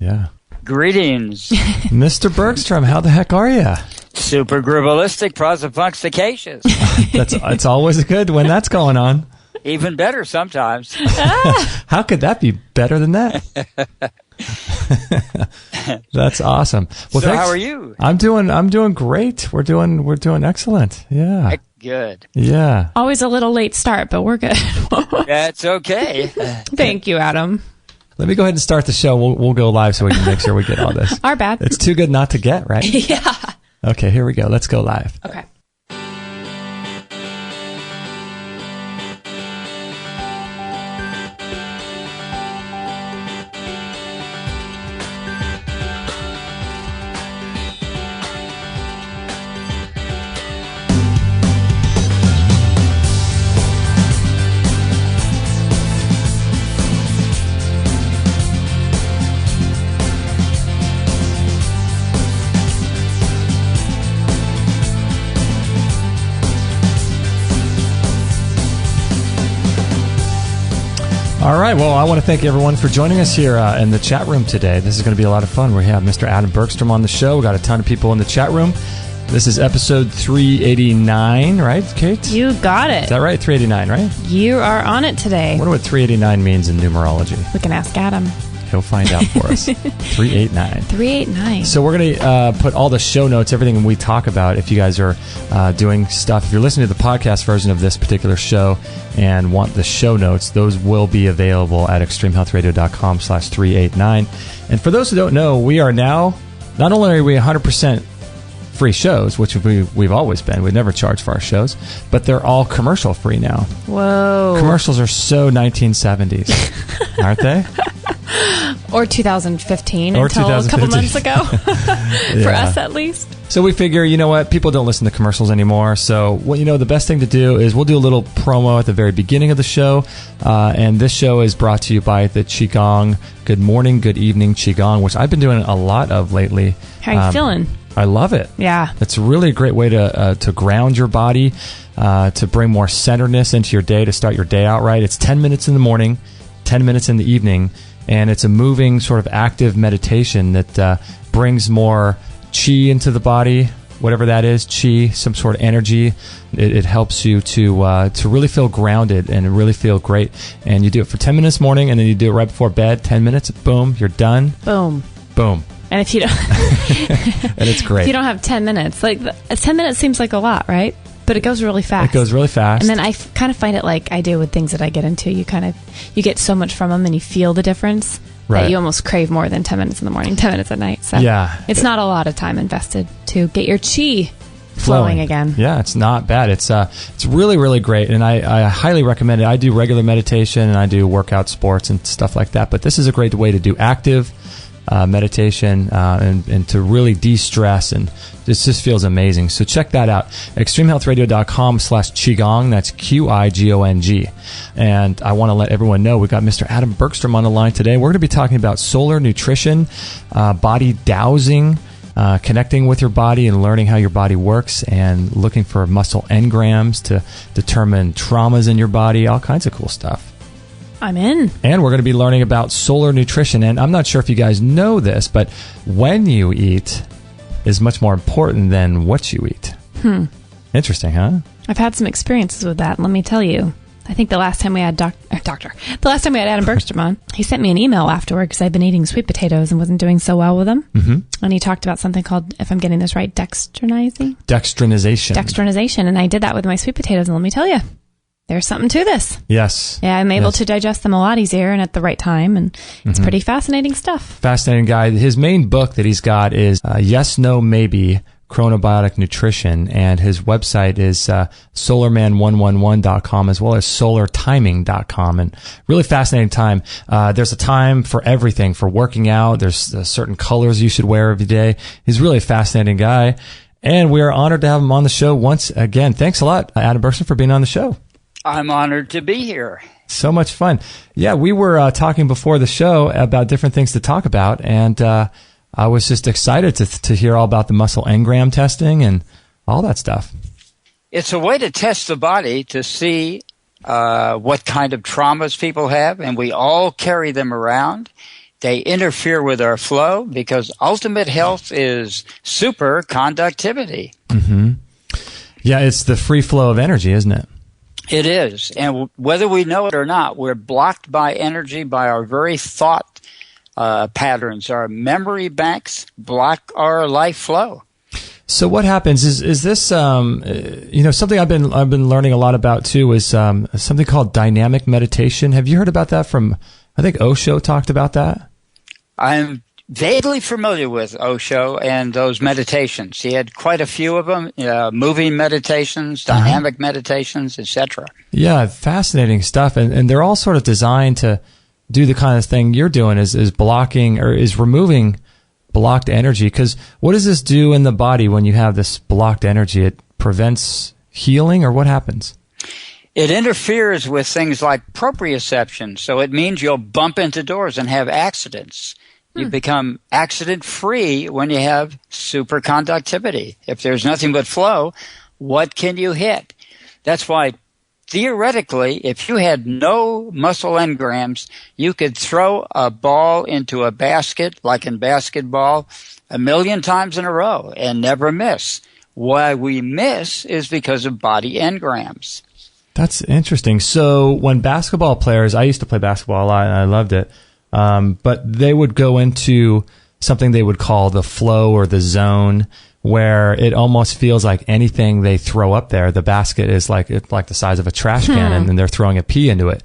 Yeah. Greetings. Mr. Bergstrom, how the heck are you? Super gribalistic, prosofuncticacious. It's always good when that's going on. Even better sometimes. How could that be better than that? That's awesome. Well, so thanks. How are you? I'm doing great. We're doing excellent. Yeah. Good. Yeah. Always a little late start, but we're good. That's okay. Thank you, Adam. Let me go ahead and start the show. We'll go live so we can make sure we get all this. Our bad. It's too good not to get, right? Yeah. Okay, here we go. Let's go live. Okay. All right. Well, I want to thank everyone for joining us here in the chat room today. This is going to be a lot of fun. We have Mr. Atom Bergstrom on the show. We got a ton of people in the chat room. This is episode 389, right, Kate? You got it. Is that right? 389, right? You are on it today. I wonder what 389 means in numerology. We can ask Adam. He'll find out for us. 389. 389. So we're going to put all the show notes, everything we talk about, if you guys are doing stuff. If you're listening to the podcast version of this particular show and want the show notes, those will be available at extremehealthradio.com/389. And for those who don't know, we are now, not only are we 100% free shows, which we've always been. We never charge for our shows, but they're all commercial free now. Whoa. Commercials are so 1970s, aren't they? Or 2015 or until 2015. a couple months ago. For us, at least. So we figure, you know what? People don't listen to commercials anymore. So, the best thing to do is we'll do a little promo at the very beginning of the show. And this show is brought to you by the Qigong Good Morning, Good Evening Qigong, which I've been doing a lot of lately. How are you feeling? I love it. Yeah. It's really a great way to ground your body, to bring more centeredness into your day, to start your day out right. It's 10 minutes in the morning, 10 minutes in the evening. And it's a moving, sort of active meditation that brings more chi into the body, whatever that is, chi, some sort of energy. It helps you to really feel grounded and really feel great. And you do it for 10 minutes morning, and then you do it right before bed, 10 minutes, boom, you're done. Boom. Boom. And if you don't... and it's great. If you don't have 10 minutes, 10 minutes seems like a lot, right? But it goes really fast. It goes really fast. And then I kind of find it like I do with things that I get into. You get so much from them and you feel the difference that you almost crave more than 10 minutes in the morning, 10 minutes at night. So yeah. It's not a lot of time invested to get your chi flowing again. Yeah, it's not bad. It's really, really great. And I highly recommend it. I do regular meditation and I do workout sports and stuff like that. But this is a great way to do active meditation and to really de-stress, and this just feels amazing. So check that out, extremehealthradio.com/qigong. That's QIGONG. And I want to let everyone know we've got Mr. Atom Bergstrom on the line today. We're going to be talking about solar nutrition, body dowsing, connecting with your body and learning how your body works, and looking for muscle engrams to determine traumas in your body, all kinds of cool stuff. I'm in. And we're going to be learning about solar nutrition. And I'm not sure if you guys know this, but when you eat is much more important than what you eat. Interesting, huh? I've had some experiences with that. Let me tell you. I think the last time we had the last time we had Atom Bergstrom on, he sent me an email afterward because I'd been eating sweet potatoes and wasn't doing so well with them. Mm-hmm. And he talked about something called, if I'm getting this right, dextrinization. Dextrinization. And I did that with my sweet potatoes. And let me tell you, there's something to this. Yes. Yeah, I'm able to digest them a lot easier and at the right time, and it's pretty fascinating stuff. Fascinating guy. His main book that he's got is Yes, No, Maybe, Chronobiotic Nutrition, and his website is solarman111.com as well as solartiming.com, and really fascinating time. There's a time for everything, for working out. There's certain colors you should wear every day. He's really a fascinating guy, and we are honored to have him on the show once again. Thanks a lot, Atom Bergstrom, for being on the show. I'm honored to be here. So much fun. Yeah, we were talking before the show about different things to talk about, and I was just excited to hear all about the muscle engram testing and all that stuff. It's a way to test the body to see what kind of traumas people have, and we all carry them around. They interfere with our flow because ultimate health is superconductivity. Mm-hmm. Yeah, it's the free flow of energy, isn't it? It is. And whether we know it or not, we're blocked by energy by our very thought patterns. Our memory banks block our life flow. So what happens is this something I've been learning a lot about too is something called dynamic meditation. Have you heard about that from, I think Osho talked about that? I'm vaguely familiar with Osho and those meditations. He had quite a few of them, moving meditations, dynamic meditations, etc. Yeah, fascinating stuff. And they're all sort of designed to do the kind of thing you're doing is blocking or is removing blocked energy. Because what does this do in the body when you have this blocked energy? It prevents healing, or what happens? It interferes with things like proprioception. So it means you'll bump into doors and have accidents. You become accident-free when you have superconductivity. If there's nothing but flow, what can you hit? That's why, theoretically, if you had no muscle engrams, you could throw a ball into a basket, like in basketball, 1,000,000 times in a row and never miss. Why we miss is because of body engrams. That's interesting. So when basketball players, I used to play basketball a lot and I loved it. But they would go into something they would call the flow or the zone, where it almost feels like anything they throw up there, the basket is like the size of a trash can, and then they're throwing a pea into it.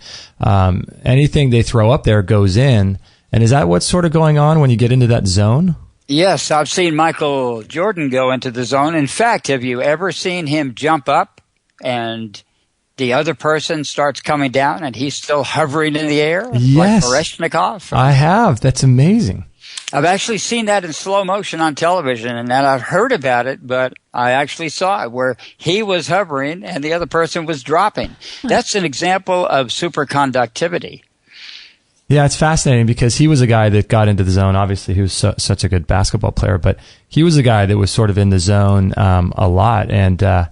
Anything they throw up there goes in. And is that what's sort of going on when you get into that zone? Yes, I've seen Michael Jordan go into the zone. In fact, have you ever seen him jump up and the other person starts coming down and he's still hovering in the air? Yes. Like Bareshnikov? I have. That's amazing. I've actually seen that in slow motion on television, and then I've heard about it, but I actually saw it where he was hovering and the other person was dropping. That's an example of superconductivity. Yeah, it's fascinating because he was a guy that got into the zone. Obviously, he was such a good basketball player, but he was a guy that was sort of in the zone a lot. And that's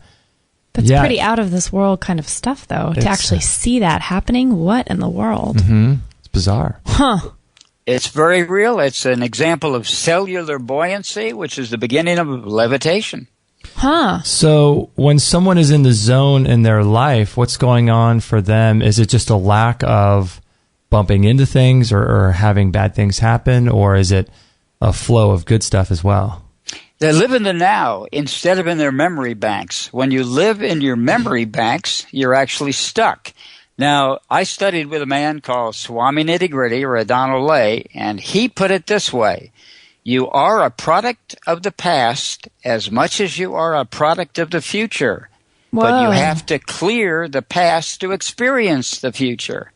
pretty out of this world kind of stuff, though, to actually see that happening. What in the world? Mm-hmm. It's bizarre. Huh. It's very real. It's an example of cellular buoyancy, which is the beginning of levitation. Huh. So when someone is in the zone in their life, what's going on for them? Is it just a lack of bumping into things or having bad things happen, or is it a flow of good stuff as well? They live in the now instead of in their memory banks. When you live in your memory banks, you're actually stuck. Now, I studied with a man called Swami Nitty-Gritty, or Adonal Lay, and he put it this way. You are a product of the past as much as you are a product of the future. Whoa. But you have to clear the past to experience the future.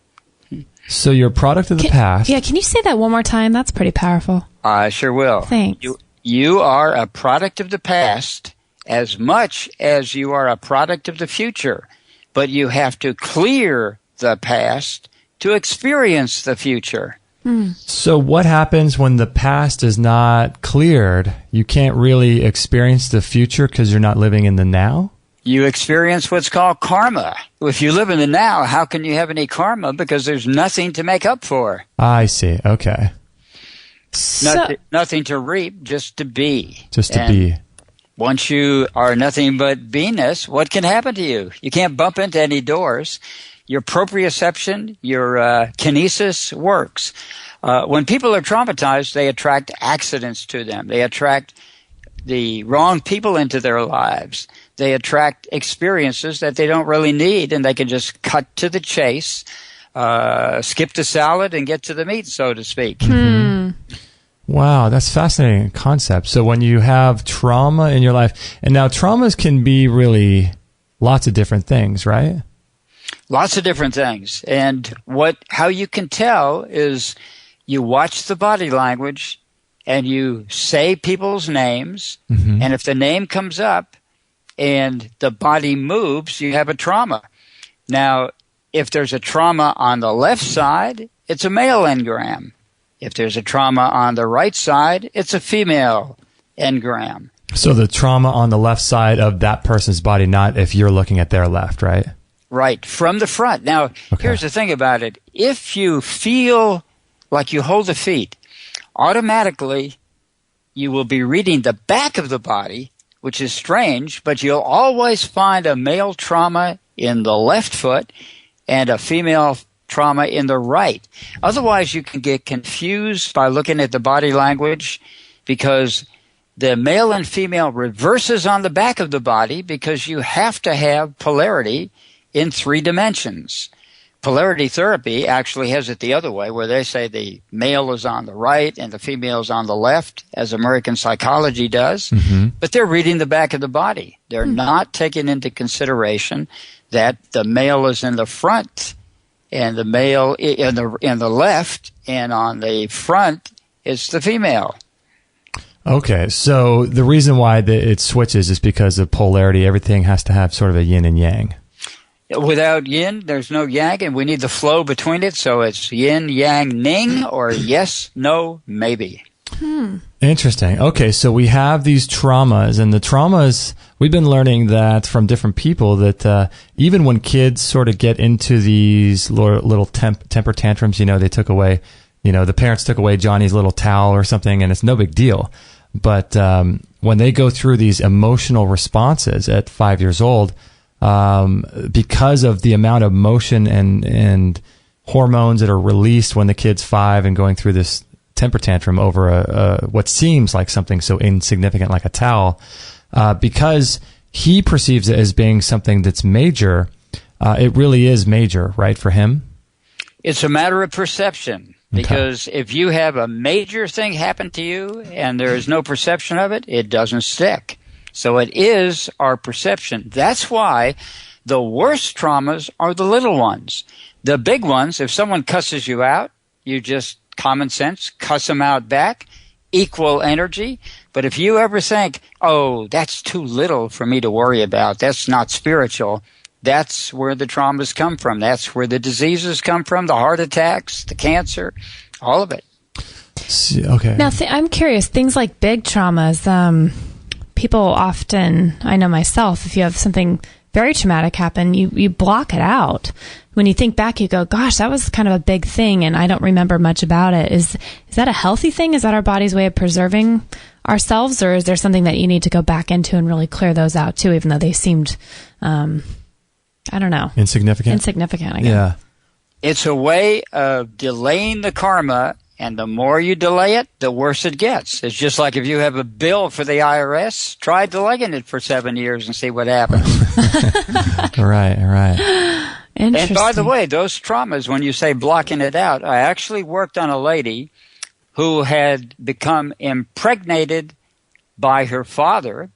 So you're a product of the past. Yeah, can you say that one more time? That's pretty powerful. I sure will. Thanks. You are a product of the past as much as you are a product of the future. But you have to clear the past to experience the future. So what happens when the past is not cleared? You can't really experience the future because you're not living in the now? You experience what's called karma. If you live in the now, how can you have any karma? Because there's nothing to make up for. I see. Okay. Nothing to reap, just to be. Just to be. Once you are nothing but beingness, what can happen to you? You can't bump into any doors. Your proprioception, your kinesis works. When people are traumatized, they attract accidents to them. They attract the wrong people into their lives. They attract experiences that they don't really need, and they can just cut to the chase, skip the salad, and get to the meat, so to speak. Wow, that's a fascinating concept. So when you have trauma in your life, and now traumas can be really lots of different things, right? Lots of different things. And how you can tell is you watch the body language and you say people's names, and if the name comes up and the body moves, you have a trauma. Now, if there's a trauma on the left side, it's a male engram. If there's a trauma on the right side, it's a female engram. So the trauma on the left side of that person's body, not if you're looking at their left, right? Right, from the front. Now, here's the thing about it. If you feel like you hold the feet automatically you will be reading the back of the body, which is strange, but you'll always find a male trauma in the left foot and a female trauma in the right. Otherwise, you can get confused by looking at the body language, because the male and female reverses on the back of the body, because you have to have polarity in 3 dimensions. Polarity therapy actually has it the other way, where they say the male is on the right and the female is on the left, as American psychology does. Mm-hmm. But they're reading the back of the body. They're not taking into consideration that the male is in the front and the male in the left, and on the front is the female. Okay, so the reason why it switches is because of polarity. Everything has to have sort of a yin and yang. Without yin, there's no yang, and we need the flow between it, so it's yin, yang, ning, or yes, no, maybe. Interesting. Okay, so we have these traumas, and the traumas, we've been learning that from different people that even when kids sort of get into these little temper tantrums, they took away, the parents took away Johnny's little towel or something, and it's no big deal. But when they go through these emotional responses at 5 years old, because of the amount of motion and hormones that are released when the kid's 5 and going through this temper tantrum over what seems like something so insignificant like a towel, because he perceives it as being something that's major, it really is major, right, for him? It's a matter of perception. Because if you have a major thing happen to you and there is no perception of it, it doesn't stick. So it is our perception. That's why the worst traumas are the little ones. The big ones, if someone cusses you out, you just, common sense, cuss them out back, equal energy. But if you ever think, oh, that's too little for me to worry about, that's not spiritual, that's where the traumas come from. That's where the diseases come from, the heart attacks, the cancer, all of it. Okay. Now, I'm curious, things like big traumas, people often, I know myself, if you have something very traumatic happen, you block it out. When you think back, you go, gosh, that was kind of a big thing, and I don't remember much about it. Is that a healthy thing? Is that our body's way of preserving ourselves, or is there something that you need to go back into and really clear those out, too, even though they seemed... I don't know. Insignificant, I guess. Yeah. It's a way of delaying the karma, and the more you delay it, the worse it gets. It's just like if you have a bill for the IRS, try delaying it for 7 years and see what happens. Right. And by the way, those traumas, when you say blocking it out, I actually worked on a lady who had become impregnated by her father,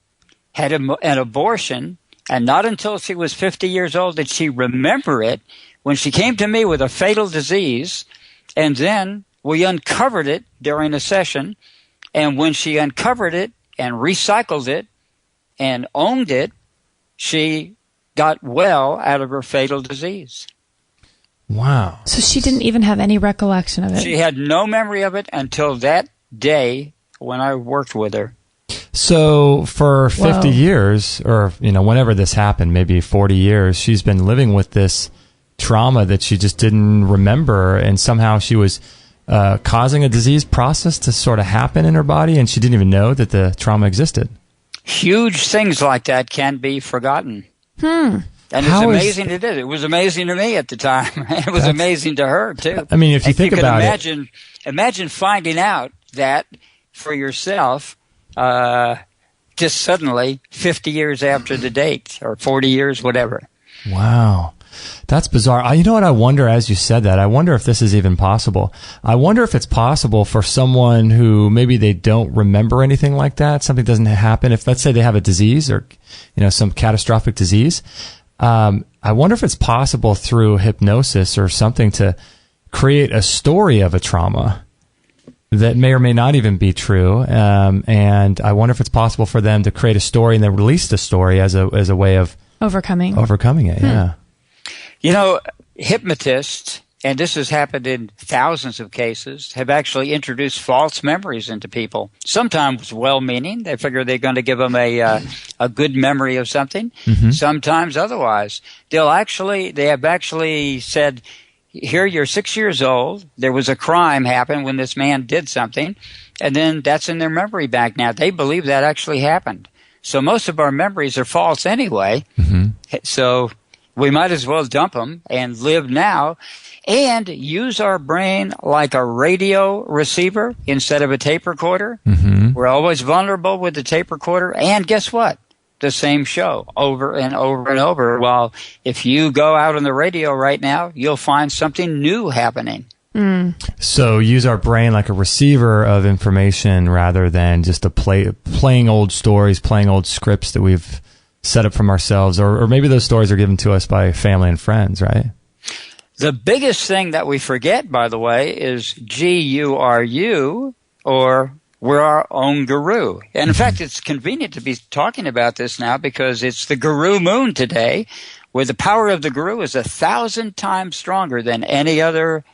had an abortion, and not until she was 50 years old did she remember it, when she came to me with a fatal disease, and then we uncovered it during a session, and when she uncovered it and recycled it and owned it, she got well out of her fatal disease. Wow. So she didn't even have any recollection of it? She had no memory of it until that day when I worked with her. So for 50 years, or whenever this happened, maybe 40 years, she's been living with this trauma that she just didn't remember, and somehow she was causing a disease process to sort of happen in her body, and she didn't even know that the trauma existed. Huge things like that can be forgotten. And it's amazing it did. It was amazing to me at the time. It was amazing to her, too. I mean, if you think about it. Imagine finding out that for yourself just suddenly 50 years after the date, or 40 years, whatever. Wow. That's bizarre. You know what I wonder, as you said that, I wonder if this is even possible. I wonder if it's possible for someone who maybe they don't remember anything like that, something doesn't happen. If, let's say, they have a disease or, some catastrophic disease, I wonder if it's possible through hypnosis or something to create a story of a trauma that may or may not even be true. And I wonder if it's possible for them to create a story and then release the story as a way of overcoming it. Yeah. Hypnotists, and this has happened in thousands of cases, have actually introduced false memories into people. Sometimes well-meaning. They figure they're going to give them a good memory of something. Mm-hmm. Sometimes otherwise. They have actually said, here you're 6 years old. There was a crime happened when this man did something, and then that's in their memory bank now. They believe that actually happened. So most of our memories are false anyway. So we might as well dump them and live now and use our brain like a radio receiver instead of a tape recorder. We're always vulnerable with the tape recorder. And guess what? The same show over and over and over. Well, if you go out on the radio right now, you'll find something new happening. So use our brain like a receiver of information rather than just playing old stories, playing old scripts that we've set up from ourselves, or maybe those stories are given to us by family and friends, right? The biggest thing that we forget, by the way, is GURU, or we're our own guru. And in fact, it's convenient to be talking about this now because it's the Guru Moon today, where the power of the Guru is 1,000 times stronger than any other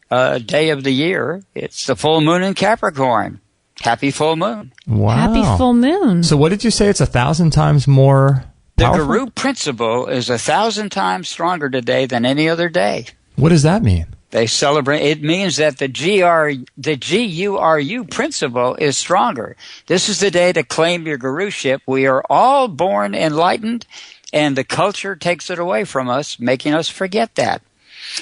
day of the year. It's the full moon in Capricorn. Happy full moon. Wow. Happy full moon. So what did you say? It's 1,000 times more powerful? The Guru principle is 1,000 times stronger today than any other day. What does that mean? They celebrate. It means that the GURU principle is stronger. This is the day to claim your guruship. We are all born enlightened, and the culture takes it away from us, making us forget that.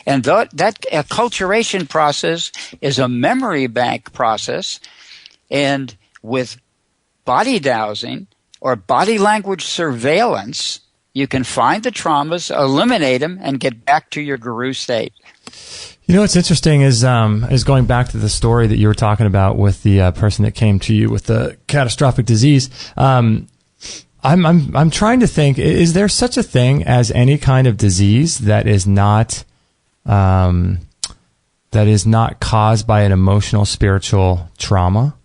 And that acculturation process is a memory bank process. And with body dowsing or body language surveillance, you can find the traumas, eliminate them, and get back to your guru state. You know what's interesting is going back to the story that you were talking about with the person that came to you with the catastrophic disease. I'm trying to think: is there such a thing as any kind of disease that is not caused by an emotional, spiritual trauma?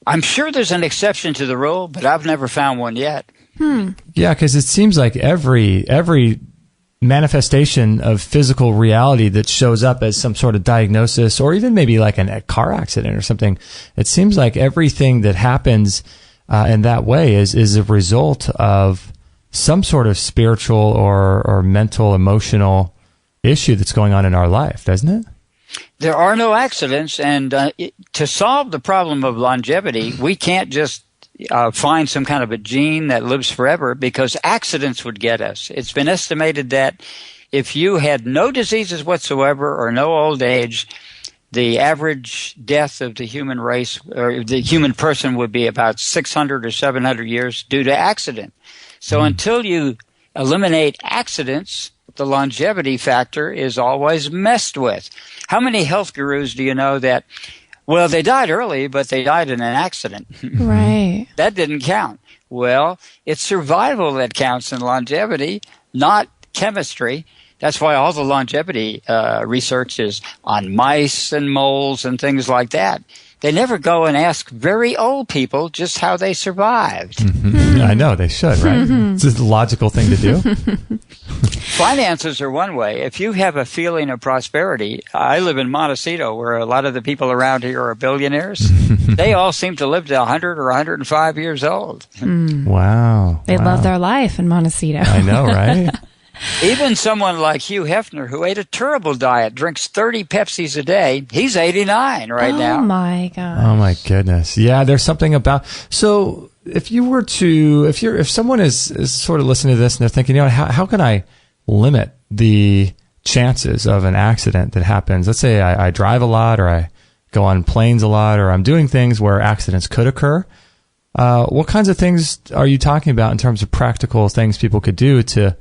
I'm sure there's an exception to the rule, but I've never found one yet. Yeah, because it seems like every manifestation of physical reality that shows up as some sort of diagnosis, or even maybe like a car accident or something, it seems like everything that happens in that way is a result of some sort of spiritual or mental, emotional issue that's going on in our life, doesn't it? There are no accidents, and to solve the problem of longevity, we can't just find some kind of a gene that lives forever, because accidents would get us. It's been estimated that if you had no diseases whatsoever or no old age, the average death of the human race or the human person would be about 600 or 700 years due to accident. So until you eliminate accidents, the longevity factor is always messed with. How many health gurus do you know that, well, they died early, but they died in an accident? Right. That didn't count. Well, it's survival that counts in longevity, not chemistry. That's why all the longevity research is on mice and moles and things like that. They never go and ask very old people just how they survived. I know, they should, right? It's a logical thing to do. Finances are one way. If you have a feeling of prosperity, I live in Montecito, where a lot of the people around here are billionaires. They all seem to live to 100 or 105 years old. Wow. They love their life in Montecito. I know, right? Even someone like Hugh Hefner, who ate a terrible diet, drinks 30 Pepsis a day, he's 89 right now. Oh, my God. Oh, my goodness. Yeah, there's something about... So if you were to... If someone is sort of listening to this and they're thinking, you know, how can I limit the chances of an accident that happens? Let's say I drive a lot, or I go on planes a lot, or I'm doing things where accidents could occur. What kinds of things are you talking about in terms of practical things people could do to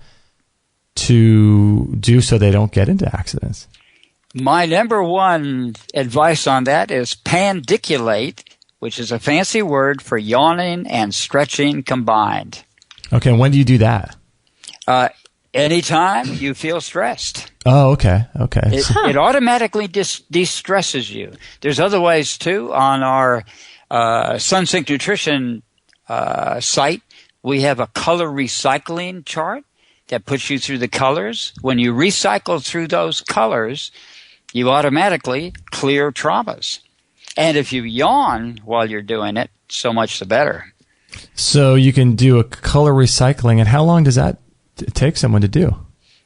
do so they don't get into accidents? My number one advice on that is pandiculate, which is a fancy word for yawning and stretching combined. Okay, and when do you do that? Anytime you feel stressed. Oh, okay. It automatically de-stresses you. There's other ways, too. On our SunSync Nutrition site, we have a color recycling chart that puts you through the colors. When you recycle through those colors, you automatically clear traumas. And if you yawn while you're doing it, so much the better. So you can do a color recycling, and how long does that take someone to do?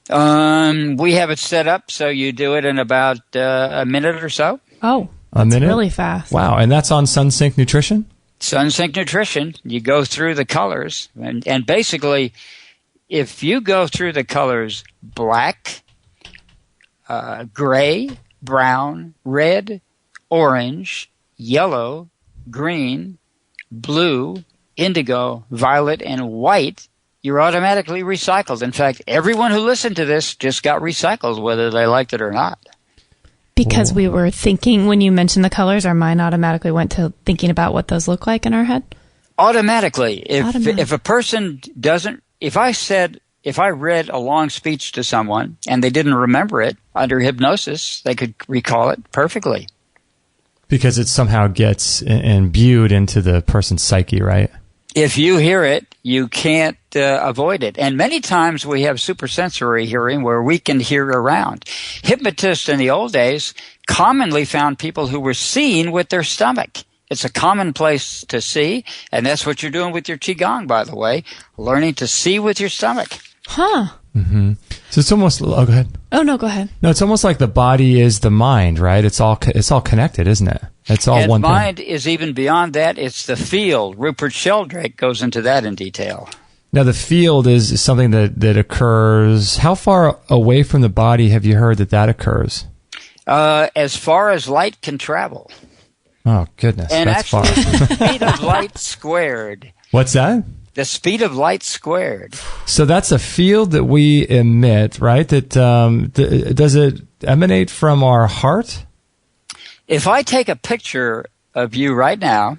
We have it set up so you do it in about a minute or so. Oh, A that's minute? really fast. Wow, and that's on SunSync Nutrition? SunSync Nutrition, you go through the colors, and basically, if you go through the colors black, gray, brown, red, orange, yellow, green, blue, indigo, violet, and white, you're automatically recycled. In fact, everyone who listened to this just got recycled, whether they liked it or not. Because we were thinking, when you mentioned the colors, our mind automatically went to thinking about what those look like in our head? Automatically. If a person doesn't, if I read a long speech to someone and they didn't remember it, under hypnosis, they could recall it perfectly. Because it somehow gets imbued into the person's psyche, right? If you hear it, you can't avoid it. And many times we have supersensory hearing where we can hear around. Hypnotists in the old days commonly found people who were seeing with their stomach. It's a common place to see, and that's what you're doing with your Qigong, by the way, learning to see with your stomach. Huh. Mm-hmm. So it's almost, go ahead. Oh, no, go ahead. No, it's almost like the body is the mind, right? It's all connected, isn't it? It's all and one thing. Mind is even beyond that. It's the field. Rupert Sheldrake goes into that in detail. Now, the field is something that occurs. How far away from the body have you heard that occurs? As far as light can travel. Oh, goodness. And that's actually, far. the speed of light squared. What's that? The speed of light squared. So that's a field that we emit, right? That does it emanate from our heart? If I take a picture of you right now,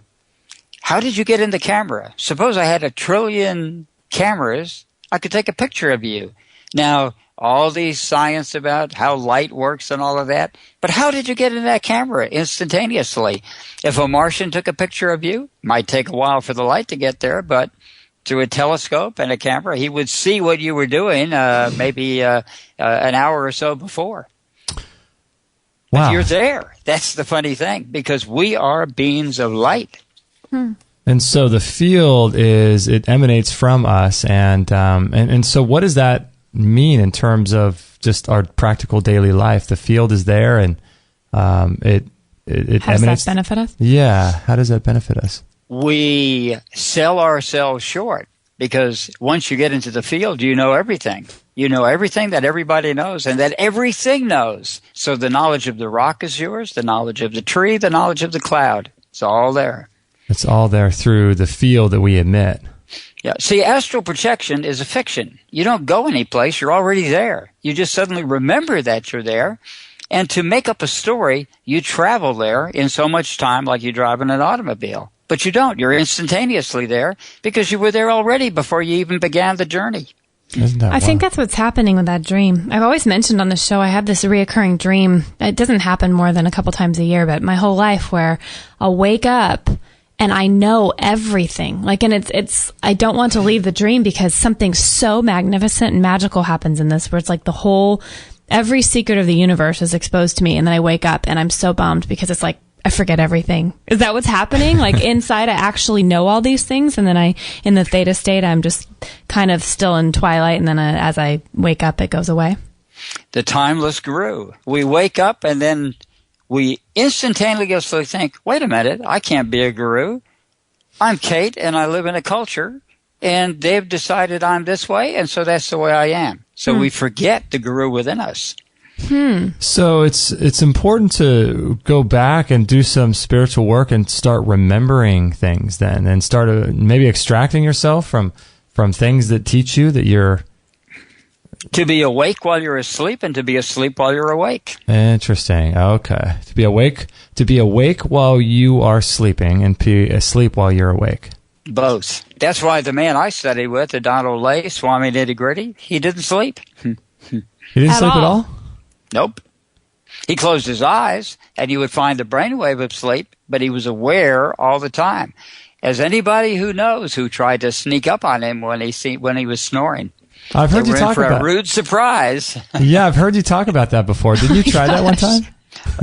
how did you get in the camera? Suppose I had 1 trillion cameras, I could take a picture of you. Now, all these science about how light works and all of that, but how did you get in that camera instantaneously? If a Martian took a picture of you, might take a while for the light to get there, but through a telescope and a camera, he would see what you were doing maybe an hour or so before. Wow. But you're there. That's the funny thing, because we are beings of light. And so the field it emanates from us, and so what does that mean in terms of just our practical daily life? The field is there, and it How does emanates. that benefit us? Yeah, how does that benefit us? We sell ourselves short, because once you get into the field, you know everything. You know everything that everybody knows and that everything knows. So the knowledge of the rock is yours, the knowledge of the tree, the knowledge of the cloud. It's all there. It's all there through the field that we emit. Yeah. See, astral projection is a fiction. You don't go anyplace. You're already there. You just suddenly remember that you're there. And to make up a story, you travel there in so much time like you drive in an automobile. But you don't. You're instantaneously there because you were there already before you even began the journey. Isn't that I think wild? that's what's happening with that dream. I've always mentioned on the show I have this reoccurring dream. It doesn't happen more than a couple times a year, but my whole life where I'll wake up and I know everything. Like, and it's I don't want to leave the dream because something so magnificent and magical happens in this, where it's like every secret of the universe is exposed to me, and then I wake up and I'm so bummed because it's like I forget everything. Is that what's happening? Like inside I actually know all these things, and then in the theta state, I'm just kind of still in twilight, and then as I wake up, it goes away. The timeless guru. We wake up and then we instantaneously think, wait a minute, I can't be a guru. I'm Kate and I live in a culture and they've decided I'm this way, and so that's the way I am. So we forget the guru within us. So it's important to go back and do some spiritual work and start remembering things then, and start maybe extracting yourself from things that teach you that you're... To be awake while you're asleep and to be asleep while you're awake. Interesting. Okay. To be awake while you are sleeping and be asleep while you're awake. Both. That's why the man I studied with, the Donald Lay, Swami Nitty-Gritty, he didn't sleep. He didn't sleep at all? Nope. He closed his eyes, and you would find the brainwave of sleep, but he was aware all the time. As anybody who knows who tried to sneak up on him when he was snoring. I've heard you talk for about a rude surprise. Yeah, I've heard you talk about that before. Did you try that one time?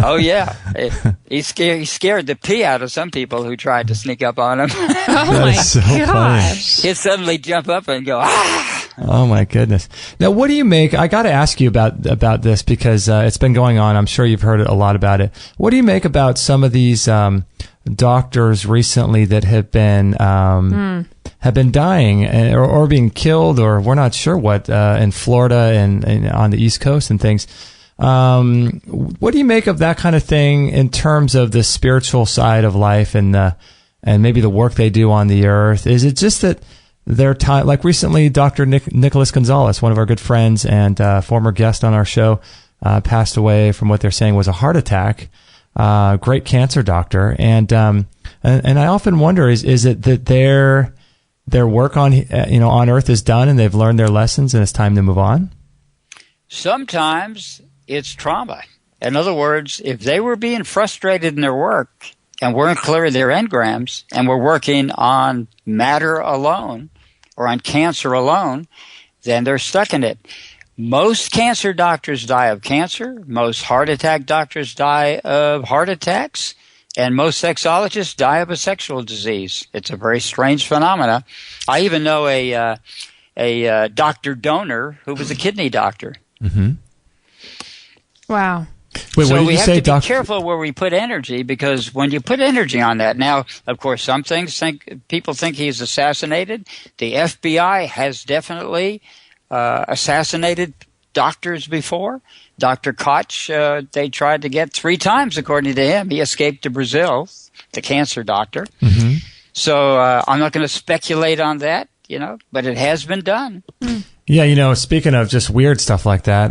Oh, yeah. He scared the pee out of some people who tried to sneak up on him. Oh, my so gosh. He'd suddenly jump up and go, ah! Oh my goodness! Now, what do you make? I got to ask you about this because it's been going on. I'm sure you've heard a lot about it. What do you make about some of these doctors recently that have been dying or being killed, or we're not sure what in Florida and on the East Coast and things? What do you make of that kind of thing in terms of the spiritual side of life and maybe the work they do on the earth? Is it just that their time, like recently, Dr. Nicholas Gonzalez, one of our good friends and former guest on our show, passed away from what they're saying was a heart attack. Great cancer doctor, and I often wonder, is it that their work on Earth is done and they've learned their lessons and it's time to move on? Sometimes it's trauma. In other words, if they were being frustrated in their work and weren't clear of their engrams and were working on matter alone or on cancer alone, then they're stuck in it. Most cancer doctors die of cancer. Most heart attack doctors die of heart attacks. And most sexologists die of a sexual disease. It's a very strange phenomena. I even know a doctor donor who was a kidney doctor. Mm-hmm. Wow. Wait, so we have to be careful where we put energy, because when you put energy on that, now, of course, some things people think he's assassinated. The FBI has definitely assassinated doctors before. Dr. Koch, they tried to get 3 times, according to him. He escaped to Brazil, the cancer doctor. Mm-hmm. So I'm not going to speculate on that, but it has been done. Mm. Yeah, speaking of just weird stuff like that,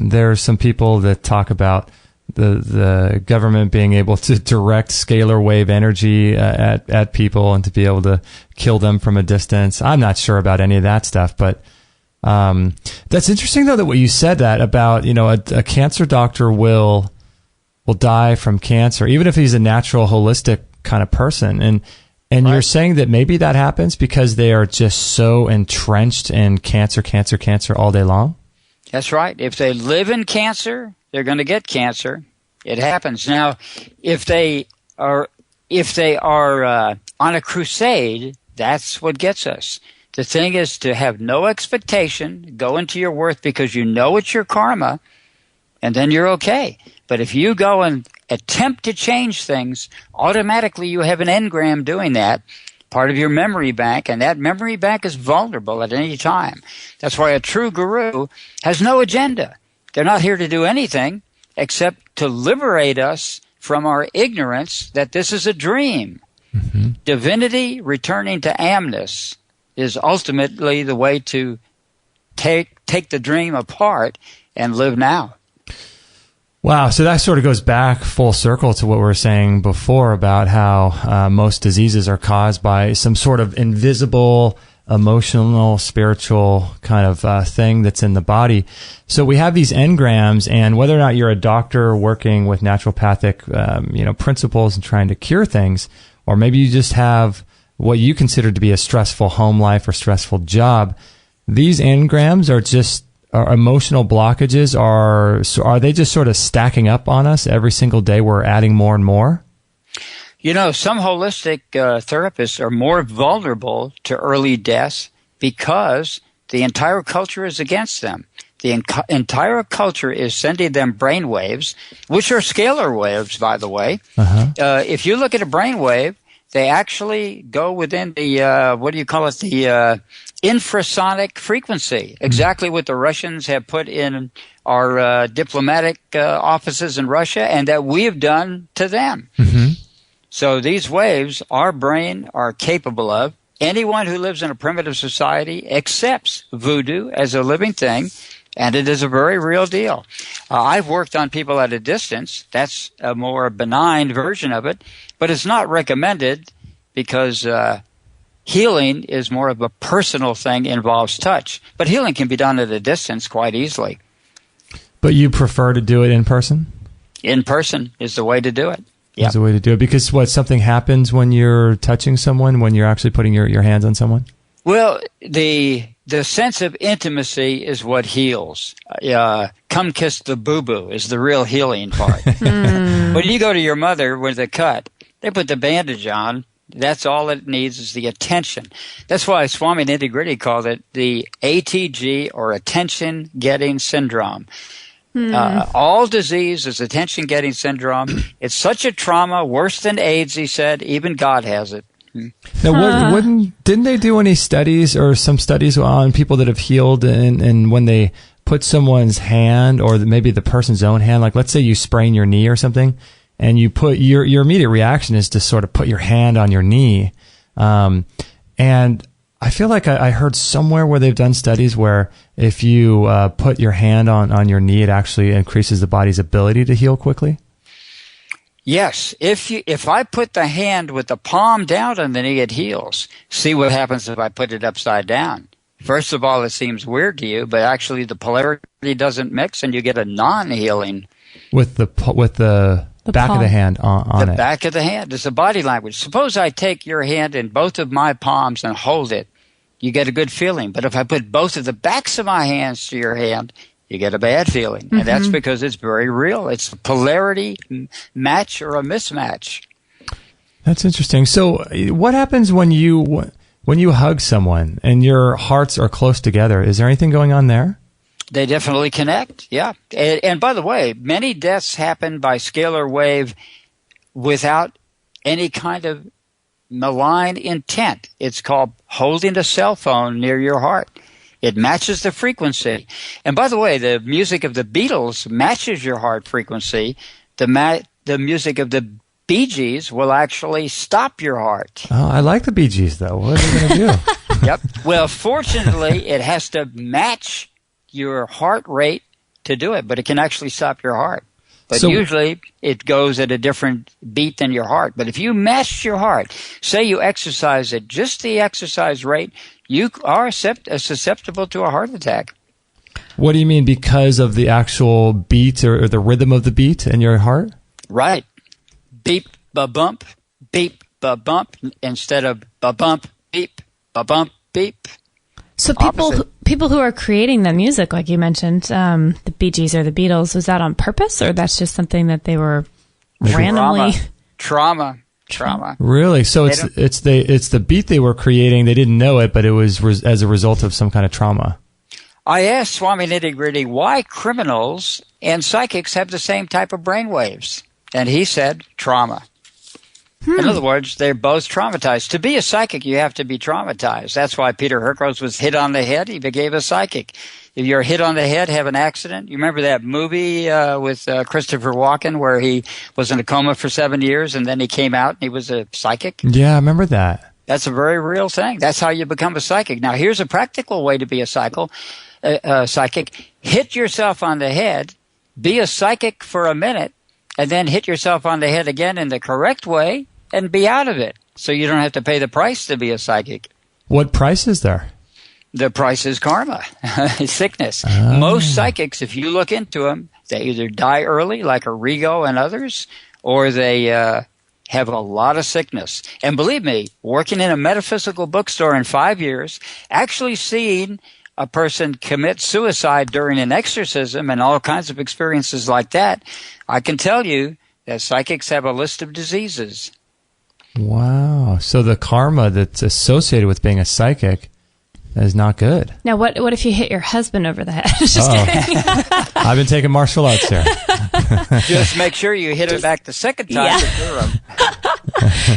there are some people that talk about the government being able to direct scalar wave energy at people and to be able to kill them from a distance. I'm not sure about any of that stuff, but that's interesting, though, that what you said that about, a cancer doctor will die from cancer, even if he's a natural, holistic kind of person. And Right. You're saying that maybe that happens because they are just so entrenched in cancer all day long? That's right. If they live in cancer, they're going to get cancer. It happens. Now, if they are on a crusade, that's what gets us. The thing is to have no expectation, go into your worth because you know it's your karma, and then you're okay. But if you go and attempt to change things, automatically you have an engram doing that, part of your memory bank, and that memory bank is vulnerable at any time. That's why a true guru has no agenda. They're not here to do anything except to liberate us from our ignorance that this is a dream. Mm-hmm. Divinity returning to amness is ultimately the way to take the dream apart and live now. Wow, so that sort of goes back full circle to what we were saying before about how most diseases are caused by some sort of invisible, emotional, spiritual kind of thing that's in the body. So we have these engrams, and whether or not you're a doctor working with naturopathic principles and trying to cure things, or maybe you just have what you consider to be a stressful home life or stressful job, these engrams are just emotional blockages. Are they just sort of stacking up on us every single day? We're adding more and more? Some holistic therapists are more vulnerable to early death because the entire culture is against them. The entire culture is sending them brain waves, which are scalar waves, by the way. Uh-huh. If you look at a brain wave, they actually go within the, the infrasonic frequency, exactly what the Russians have put in our diplomatic offices in Russia and that we have done to them. Mm-hmm. So these waves, our brain are capable of. Anyone who lives in a primitive society accepts voodoo as a living thing, and it is a very real deal. I've worked on people at a distance. That's a more benign version of it, but it's not recommended because healing is more of a personal thing, involves touch. But healing can be done at a distance quite easily. But you prefer to do it in person? In person is the way to do it. Yeah. Is the way to do it. Because something happens when you're touching someone, when you're actually putting your hands on someone? Well, the sense of intimacy is what heals. Come kiss the boo-boo is the real healing part. When you go to your mother with a cut, they put the bandage on. That's all it needs is the attention. That's why Swami Nitty-Gritty called it the ATG, or attention-getting syndrome. All disease is attention-getting syndrome. It's such a trauma, worse than AIDS, he said. Even God has it. Now, didn't they do any studies or some studies on people that have healed, and when they put someone's hand, or maybe the person's own hand, like let's say you sprain your knee or something, and you put your immediate reaction is to sort of put your hand on your knee, and I feel like I heard somewhere where they've done studies where if you put your hand on your knee, it actually increases the body's ability to heal quickly. Yes, if I put the hand with the palm down on the knee, it heals. See what happens if I put it upside down. First of all, it seems weird to you, but actually the polarity doesn't mix, and you get a non-healing. With the back palm of the hand on it. The back of the hand is the body language. Suppose I take your hand in both of my palms and hold it. You get a good feeling. But if I put both of the backs of my hands to your hand, you get a bad feeling. And that's because it's very real. It's a polarity match or a mismatch. That's interesting. So what happens when you hug someone and your hearts are close together? Is there anything going on there? They definitely connect, yeah. And by the way, many deaths happen by scalar wave without any kind of malign intent. It's called holding a cell phone near your heart. It matches the frequency. And by the way, the music of the Beatles matches your heart frequency. The music of the Bee Gees will actually stop your heart. Oh, I like the Bee Gees, though. What are they going to do? Yep. Well, fortunately, it has to match your heart rate to do it, but it can actually stop your heart. But usually it goes at a different beat than your heart. But if you match your heart, say you exercise at just the exercise rate, you are susceptible to a heart attack. What do you mean, because of the actual beat or the rhythm of the beat in your heart? Right. Beep, ba-bump, beep, ba-bump, instead of ba-bump, beep, ba-bump, beep. So people who are creating the music, like you mentioned, the Bee Gees or the Beatles, was that on purpose, or that's just something that they were randomly? Trauma. Really? So it's the beat they were creating. They didn't know it, but it was as a result of some kind of trauma. I asked Swami Nitty-Gritty why criminals and psychics have the same type of brain waves, and he said trauma. In other words, they're both traumatized. To be a psychic, you have to be traumatized. That's why Peter Herkos was hit on the head. He became a psychic. If you're hit on the head, have an accident. You remember that movie with Christopher Walken where he was in a coma for 7 years and then he came out and he was a psychic? Yeah, I remember that. That's a very real thing. That's how you become a psychic. Now, here's a practical way to be a psychic. Hit yourself on the head, be a psychic for a minute, and then hit yourself on the head again in the correct way, and be out of it, so you don't have to pay the price to be a psychic. What price is there? The price is karma, sickness. Most psychics, if you look into them, they either die early, like Arrigo and others, or they have a lot of sickness. And believe me, working in a metaphysical bookstore in 5 years, actually seeing a person commit suicide during an exorcism and all kinds of experiences like that, I can tell you that psychics have a list of diseases. Wow. So the karma that's associated with being a psychic is not good. Now, what if you hit your husband over the head? Just kidding. I've been taking martial arts here. Just make sure you hit it back the second time. Yeah.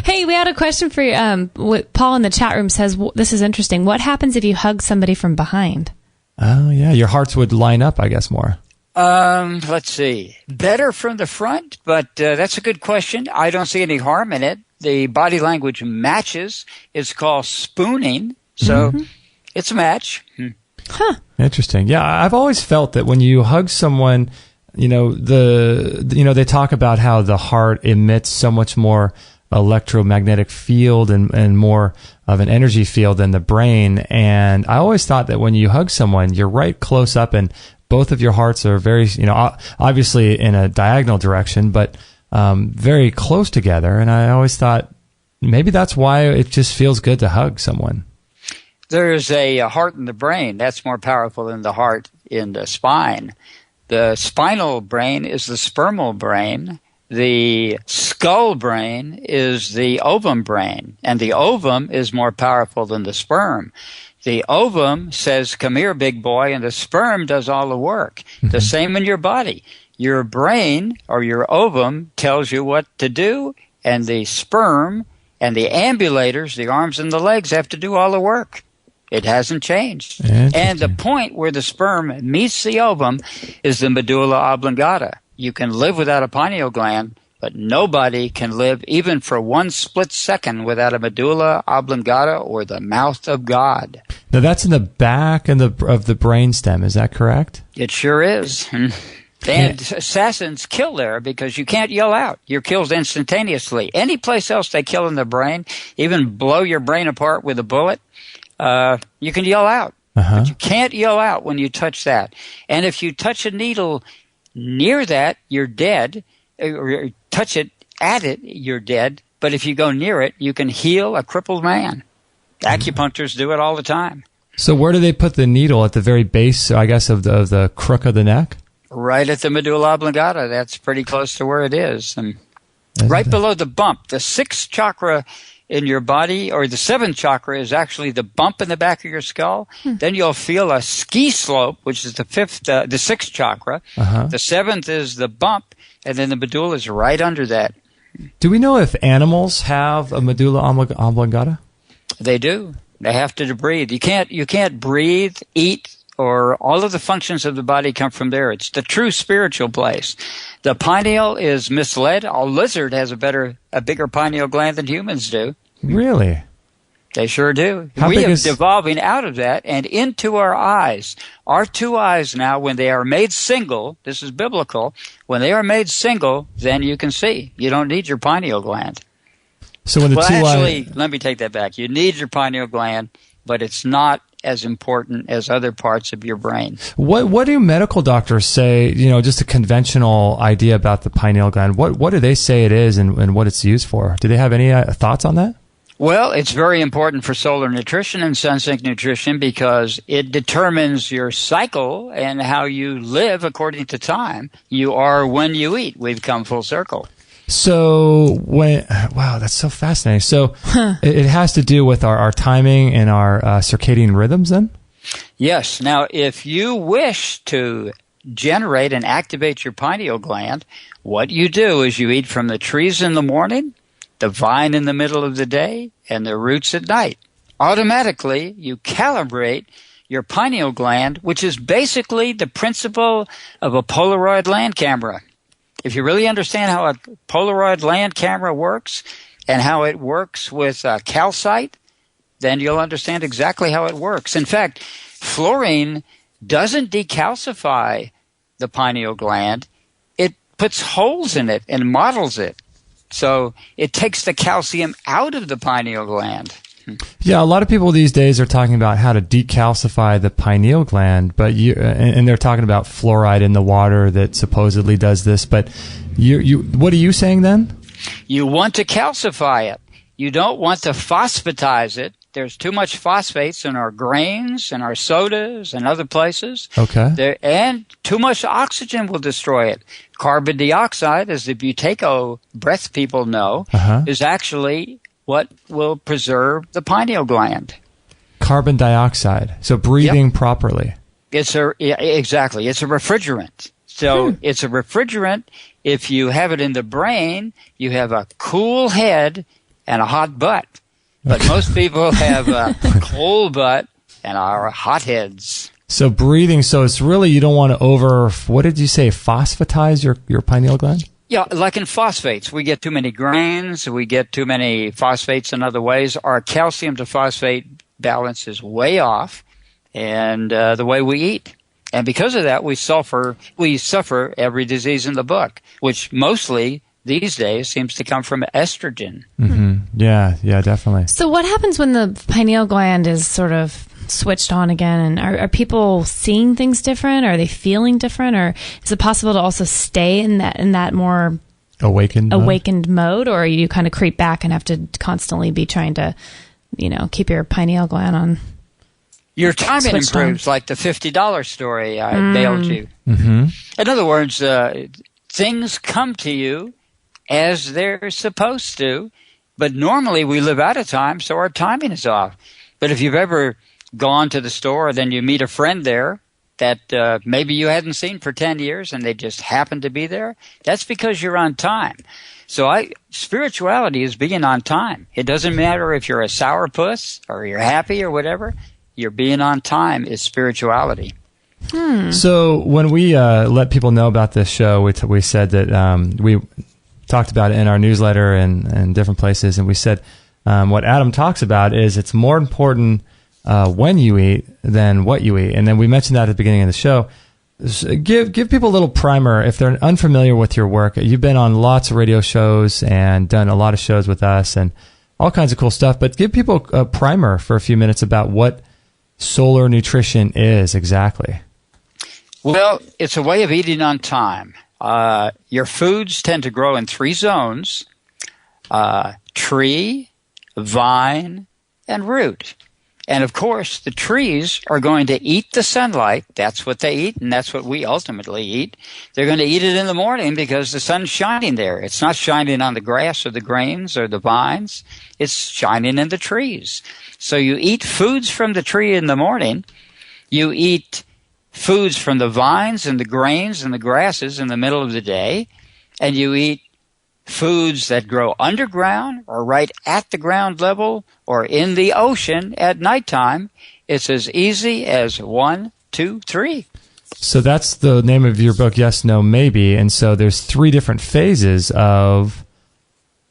Hey, we had a question for you. What Paul in the chat room says, this is interesting. What happens if you hug somebody from behind? Oh, yeah. Your hearts would line up, I guess, more. Let's see. Better from the front, but that's a good question. I don't see any harm in it. The body language matches. It's called spooning. So it's a match. Huh. Interesting. Yeah, I've always felt that when you hug someone, they talk about how the heart emits so much more electromagnetic field and more of an energy field than the brain. And I always thought that when you hug someone, you're right close up and both of your hearts are very, obviously in a diagonal direction, but very close together. And I always thought maybe that's why it just feels good to hug someone. There's a heart in the brain. That's more powerful than the heart in the spine. The spinal brain is the spermal brain. The skull brain is the ovum brain, and the ovum is more powerful than the sperm. The ovum says, come here, big boy, and the sperm does all the work. Mm-hmm. The same in your body. Your brain or your ovum tells you what to do, and the sperm and the ambulators, the arms and the legs, have to do all the work. It hasn't changed. And the point where the sperm meets the ovum is the medulla oblongata. You can live without a pineal gland, but nobody can live even for one split second without a medulla oblongata or the mouth of God. Now that's in the back of the brainstem, is that correct? It sure is. And assassins kill there because you can't yell out. You're killed instantaneously. Any place else they kill in the brain, even blow your brain apart with a bullet, you can yell out. Uh-huh. But you can't yell out when you touch that. And if you touch a needle near that, you're dead. Or touch it, at it, you're dead. But if you go near it, you can heal a crippled man. Acupuncturists do it all the time. So where do they put the needle? At the very base, I guess, of the crook of the neck? Right at the medulla oblongata. That's pretty close to where it is. And right below the bump, the sixth chakra in your body, or the seventh chakra, is actually the bump in the back of your skull. Then you'll feel a ski slope, which is the sixth chakra. Uh-huh. The seventh is the bump, and then the medulla is right under that. Do we know if animals have a medulla oblongata? They do. They have to breathe. You can't breathe, eat, or all of the functions of the body come from there. It's the true spiritual place. The pineal is misled. A lizard has a bigger pineal gland than humans do. Really? They sure do. How we big are is... devolving out of that and into our eyes. Our two eyes now, when they are made single, this is biblical, when they are made single, then you can see. You don't need your pineal gland. So when let me take that back. You need your pineal gland, but it's not as important as other parts of your brain. What do medical doctors say, just a conventional idea about the pineal gland? What do they say it is and what it's used for? Do they have any thoughts on that? Well, it's very important for solar nutrition and sun-sync nutrition because it determines your cycle and how you live according to time. You are when you eat. We've come full circle. So wow, that's so fascinating. So it has to do with our timing and our circadian rhythms then? Yes. Now, if you wish to generate and activate your pineal gland, what you do is you eat from the trees in the morning, the vine in the middle of the day, and the roots at night. Automatically, you calibrate your pineal gland, which is basically the principle of a Polaroid land camera. If you really understand how a Polaroid land camera works and how it works with calcite, then you'll understand exactly how it works. In fact, fluorine doesn't decalcify the pineal gland. It puts holes in it and models it. So it takes the calcium out of the pineal gland. Yeah, a lot of people these days are talking about how to decalcify the pineal gland, but and they're talking about fluoride in the water that supposedly does this. But what are you saying then? You want to calcify it. You don't want to phosphatize it. There's too much phosphates in our grains and our sodas and other places. Okay. And too much oxygen will destroy it. Carbon dioxide, as the Buteyko breath people know, is actually what will preserve the pineal gland. Carbon dioxide. So breathing properly. Exactly. It's a refrigerant. So it's a refrigerant. If you have it in the brain, you have a cool head and a hot butt. But most people have a cold butt and are hot heads. So breathing, so it's really, you don't want to what did you say, phosphatize your pineal gland? Yeah, like in phosphates, we get too many grains, we get too many phosphates in other ways. Our calcium to phosphate balance is way off, and the way we eat. And because of that, we suffer every disease in the book, which mostly these days seems to come from estrogen. Mm-hmm. Yeah, definitely. So what happens when the pineal gland is sort of switched on again, and are people seeing things different? Are they feeling different, or is it possible to also stay in that more awakened mode, or you kind of creep back and have to constantly be trying to, keep your pineal gland on? Your timing improves, like the $50 story I mailed you. Mm-hmm. In other words, things come to you as they're supposed to. But normally we live out of time, so our timing is off. But if you've ever gone to the store, then you meet a friend there that maybe you hadn't seen for 10 years and they just happen to be there, that's because you're on time. So spirituality is being on time. It doesn't matter if you're a sourpuss or you're happy or whatever. You're being on time is spirituality. So when we let people know about this show, we said that we talked about it in our newsletter and different places, and we said what Adam talks about is it's more important when you eat than what you eat. And then we mentioned that at the beginning of the show. Give people a little primer if they're unfamiliar with your work. You've been on lots of radio shows and done a lot of shows with us and all kinds of cool stuff, but give people a primer for a few minutes about what solar nutrition is exactly. Well, it's a way of eating on time. Your foods tend to grow in 3 zones: tree, vine, and root. And of course, the trees are going to eat the sunlight. That's what they eat, and that's what we ultimately eat. They're going to eat it in the morning because the sun's shining there. It's not shining on the grass or the grains or the vines. It's shining in the trees. So you eat foods from the tree in the morning. You eat foods from the vines and the grains and the grasses in the middle of the day. And you eat foods that grow underground or right at the ground level or in the ocean at nighttime. It's as easy as 1, 2, 3. So that's the name of your book, Yes, No, Maybe. And so there's 3 different phases of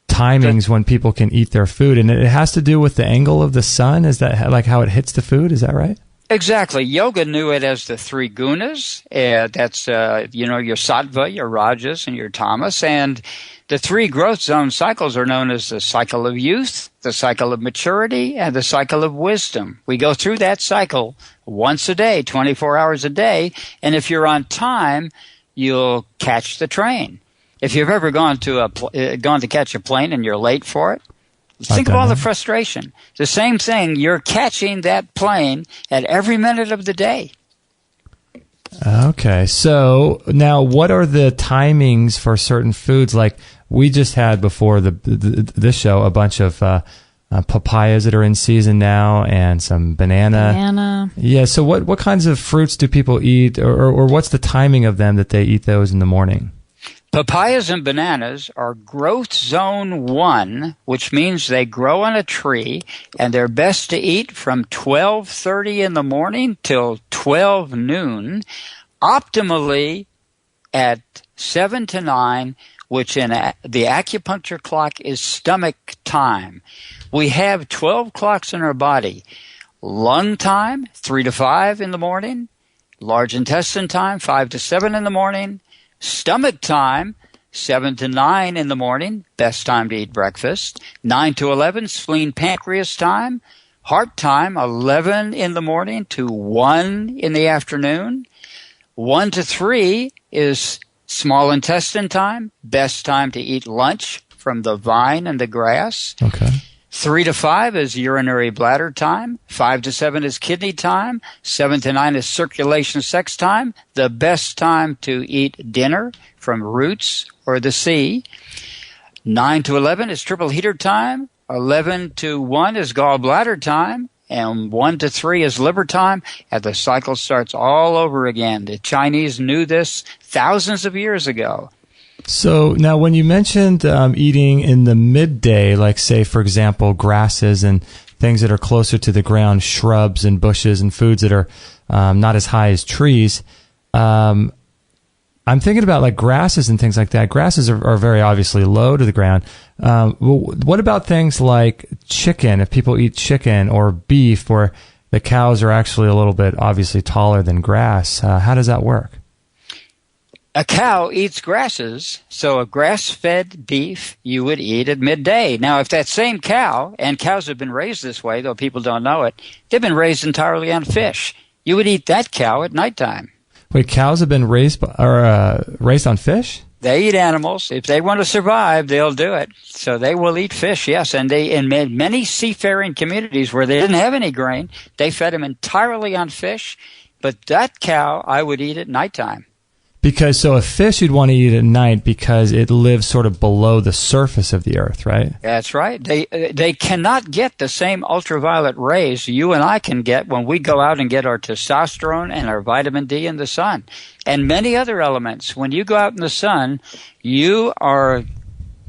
timings when people can eat their food. And it has to do with the angle of the sun. Is that like how it hits the food? Is that right? Exactly. Yoga knew it as the 3 gunas. That's, your sattva, your rajas, and your tamas. And the 3 growth zone cycles are known as the cycle of youth, the cycle of maturity, and the cycle of wisdom. We go through that cycle once a day, 24 hours a day. And if you're on time, you'll catch the train. If you've ever gone to catch a plane and you're late for it, think of all the frustration. The same thing, you're catching that plane at every minute of the day. Okay, so now what are the timings for certain foods? Like we just had before this show a bunch of papayas that are in season now and some banana. Yeah, so what kinds of fruits do people eat or what's the timing of them that they eat those in the morning? Papayas and bananas are growth zone 1, which means they grow on a tree, and they're best to eat from 12:30 in the morning till 12 noon, optimally at 7 to 9, which in the acupuncture clock is stomach time. We have 12 clocks in our body. Lung time, 3 to 5 in the morning. Large intestine time, 5 to 7 in the morning. Stomach time, 7 to 9 in the morning, best time to eat breakfast. 9 to 11, spleen pancreas time. Heart time, 11 in the morning to 1 in the afternoon. 1 to 3 is small intestine time, best time to eat lunch from the vine and the grass. Okay. 3 to 5 is urinary bladder time. 5 to 7 is kidney time. 7 to 9 is circulation sex time. The best time to eat dinner from roots or the sea. 9 to 11 is triple heater time. 11 to 1 is gallbladder time. And 1 to 3 is liver time. And the cycle starts all over again. The Chinese knew this thousands of years ago. So now when you mentioned eating in the midday, like say, for example, grasses and things that are closer to the ground, shrubs and bushes and foods that are not as high as trees, I'm thinking about like grasses and things like that. Grasses are very obviously low to the ground. What about things like chicken? If people eat chicken or beef where the cows are actually a little bit obviously taller than grass, how does that work? A cow eats grasses, so a grass-fed beef you would eat at midday. Now, if that same cow, and cows have been raised this way, though people don't know it, they've been raised entirely on fish. You would eat that cow at nighttime. Wait, cows have been raised on fish? They eat animals. If they want to survive, they'll do it. So they will eat fish, yes. And in many seafaring communities where they didn't have any grain, they fed them entirely on fish. But that cow I would eat at nighttime. Because so a fish you'd want to eat at night because it lives sort of below the surface of the earth, right? That's right. They cannot get the same ultraviolet rays you and I can get when we go out and get our testosterone and our vitamin D in the sun. And many other elements. When you go out in the sun, you are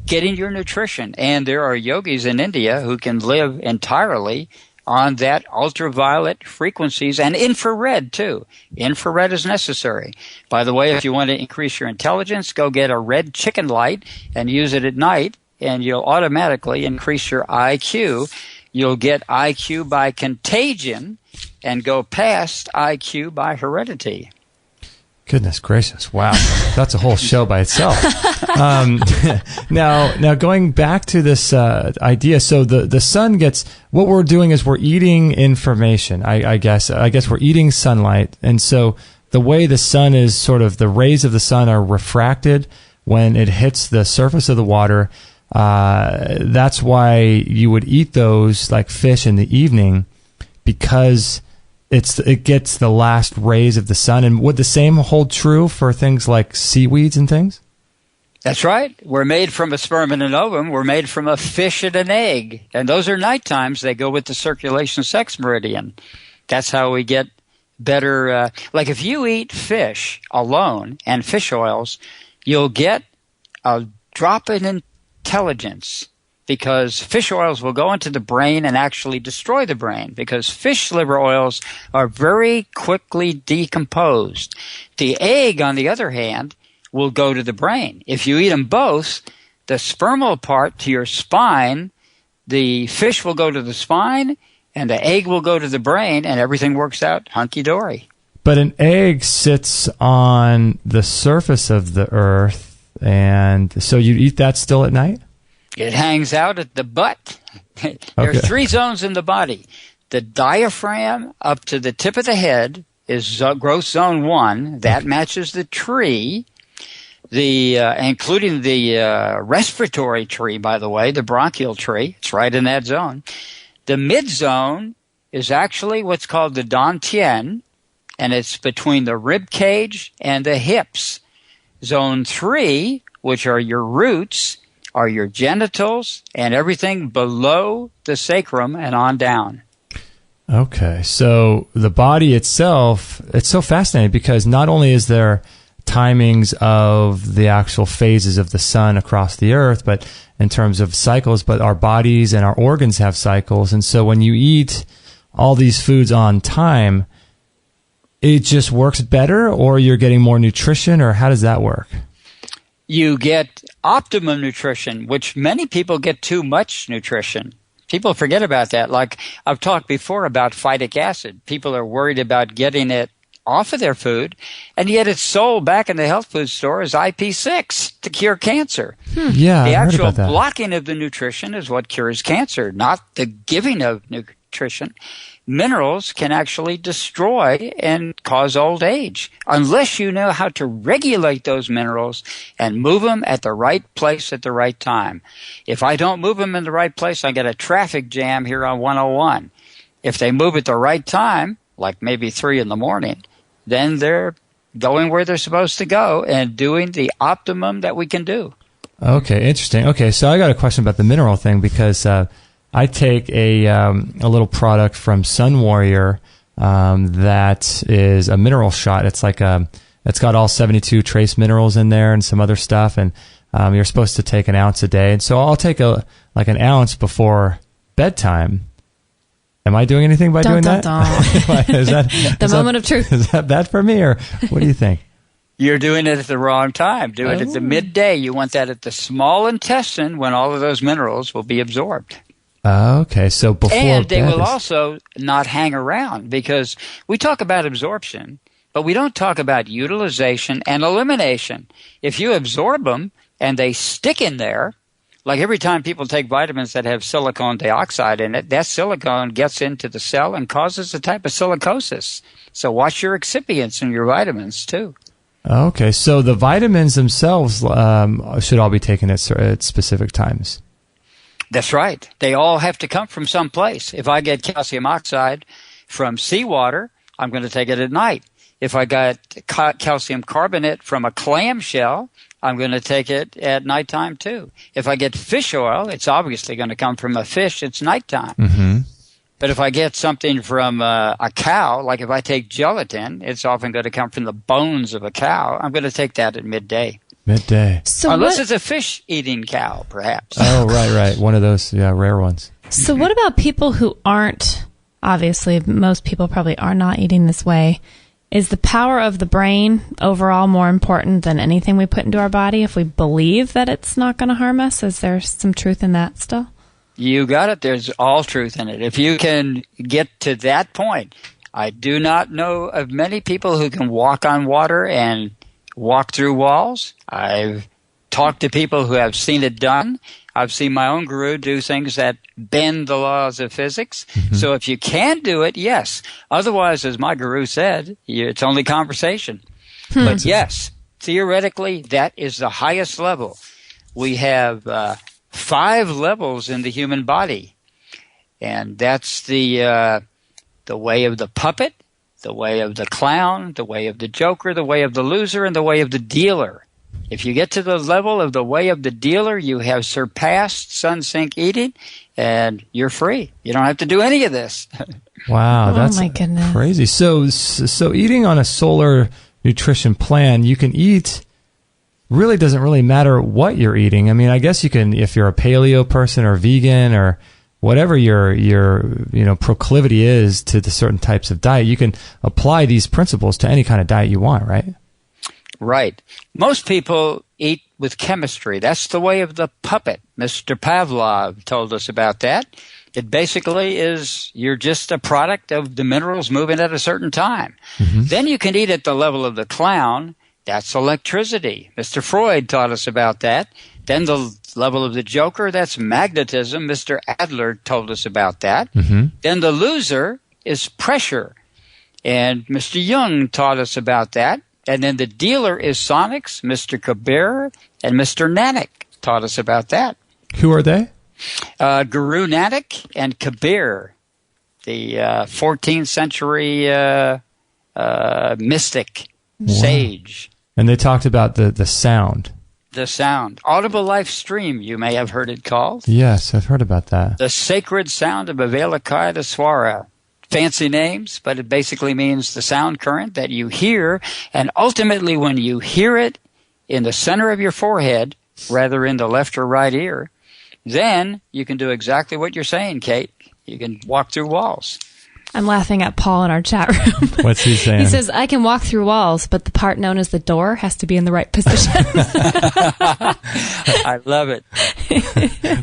getting your nutrition. And there are yogis in India who can live entirely on that ultraviolet frequencies and infrared too. Infrared is necessary. By the way, if you want to increase your intelligence, go get a red chicken light and use it at night, and you'll automatically increase your IQ. You'll get IQ by contagion and go past IQ by heredity. Goodness gracious. Wow. That's a whole show by itself. Now going back to this idea, so the sun gets, what we're doing is we're eating information, I guess we're eating sunlight. And so the way the sun is sort of, the rays of the sun are refracted when it hits the surface of the water. That's why you would eat those like fish in the evening, because it gets the last rays of the sun. And would the same hold true for things like seaweeds and things? That's right. We're made from a sperm and an ovum. We're made from a fish and an egg. And those are night times. They go with the circulation sex meridian. That's how we get better. Like if you eat fish alone and fish oils, you'll get a drop in intelligence, because fish oils will go into the brain and actually destroy the brain, because fish liver oils are very quickly decomposed. The egg, on the other hand, will go to the brain. If you eat them both, the spermal part to your spine, the fish will go to the spine, and the egg will go to the brain, and everything works out hunky-dory. But an egg sits on the surface of the earth, and so you eat that still at night? It hangs out at the butt. There's 3 zones in the body. The diaphragm up to the tip of the head is growth zone 1. That matches the tree, including the respiratory tree, by the way, the bronchial tree. It's right in that zone. The mid zone is actually what's called the dantian, and it's between the rib cage and the hips. Zone 3, which are your roots, are your genitals and everything below the sacrum and on down. Okay, so the body itself, it's so fascinating because not only is there timings of the actual phases of the sun across the earth, but in terms of cycles, but our bodies and our organs have cycles. And so when you eat all these foods on time, it just works better, or you're getting more nutrition, or how does that work? You get optimum nutrition, which many people get too much nutrition. People forget about that. Like I've talked before about phytic acid. People are worried about getting it off of their food, and yet it's sold back in the health food store as IP6 to cure cancer. Yeah, the I heard actual about that. blocking of the nutrition is what cures cancer, not the giving of nutrition. Minerals can actually destroy and cause old age unless you know how to regulate those minerals and move them at the right place at the right time. If I don't move them in the right place, I get a traffic jam here on 101. If they move at the right time, like maybe 3 in the morning, then they're going where they're supposed to go and doing the optimum that we can do. Okay, interesting. Okay, so I got a question about the mineral thing, because I take a little product from Sun Warrior that is a mineral shot. It's like it's got all 72 trace minerals in there and some other stuff, and you're supposed to take an ounce a day. And so I'll take an ounce before bedtime. Am I doing anything by doing that? Is that the moment of truth? Is that bad for me, or what do you think? You're doing it at the wrong time. Do it at the midday. You want that at the small intestine when all of those minerals will be absorbed. Okay, so before and they bed will also not hang around, because we talk about absorption, but we don't talk about utilization and elimination. If you absorb them and they stick in there, like every time people take vitamins that have silicone dioxide in it, that silicone gets into the cell and causes a type of silicosis. So watch your excipients in your vitamins too. Okay, so the vitamins themselves should all be taken at specific times. That's right. They all have to come from someplace. If I get calcium oxide from seawater, I'm going to take it at night. If I got calcium carbonate from a clam shell, I'm going to take it at nighttime too. If I get fish oil, it's obviously going to come from a fish. It's nighttime. Mm-hmm. But if I get something from a cow, like if I take gelatin, it's often going to come from the bones of a cow. I'm going to take that at midday. Midday. So unless it's a fish-eating cow, perhaps. Oh, right. One of those rare ones. So what about people who aren't, obviously most people probably are not eating this way. Is the power of the brain overall more important than anything we put into our body if we believe that it's not going to harm us? Is there some truth in that still? You got it. There's all truth in it. If you can get to that point, I do not know of many people who can walk on water and walk through walls. I've talked to people who have seen it done. I've seen my own guru do things that bend the laws of physics. Mm-hmm. So if you can do it, yes. Otherwise, as my guru said, it's only conversation. But yes, theoretically, that is the highest level. We have 5 levels in the human body. And that's the way of the puppet, the way of the clown, the way of the joker, the way of the loser, and the way of the dealer. If you get to the level of the way of the dealer, you have surpassed sun sink eating, and you're free. You don't have to do any of this. Wow, that's my goodness. Crazy. So eating on a solar nutrition plan, you can eat. Really doesn't really matter what you're eating. I mean, I guess you can, if you're a paleo person or vegan or whatever your proclivity is to the certain types of diet, you can apply these principles to any kind of diet you want, right? Right. Most people eat with chemistry. That's the way of the puppet. Mr. Pavlov told us about that. It basically is you're just a product of the minerals moving at a certain time. Mm-hmm. Then you can eat at the level of the clown. That's electricity. Mr. Freud taught us about that. Then the level of the joker, that's magnetism. Mr. Adler told us about that. Mm-hmm. Then the loser is pressure. And Mr. Jung taught us about that. And then the dealer is sonics. Mr. Kabir and Mr. Nanak taught us about that. Who are they? Guru Nanak and Kabir, the 14th century mystic, sage. And they talked about the sound. The sound. Audible life stream, you may have heard it called. Yes, I've heard about that. The sacred sound of Avalokitesvara. Swara. Fancy names, but it basically means the sound current that you hear. And ultimately, when you hear it in the center of your forehead, rather in the left or right ear, then you can do exactly what you're saying, Kate. You can walk through walls. I'm laughing at Paul in our chat room. What's he saying? He says, I can walk through walls, but the part known as the door has to be in the right position. I love it.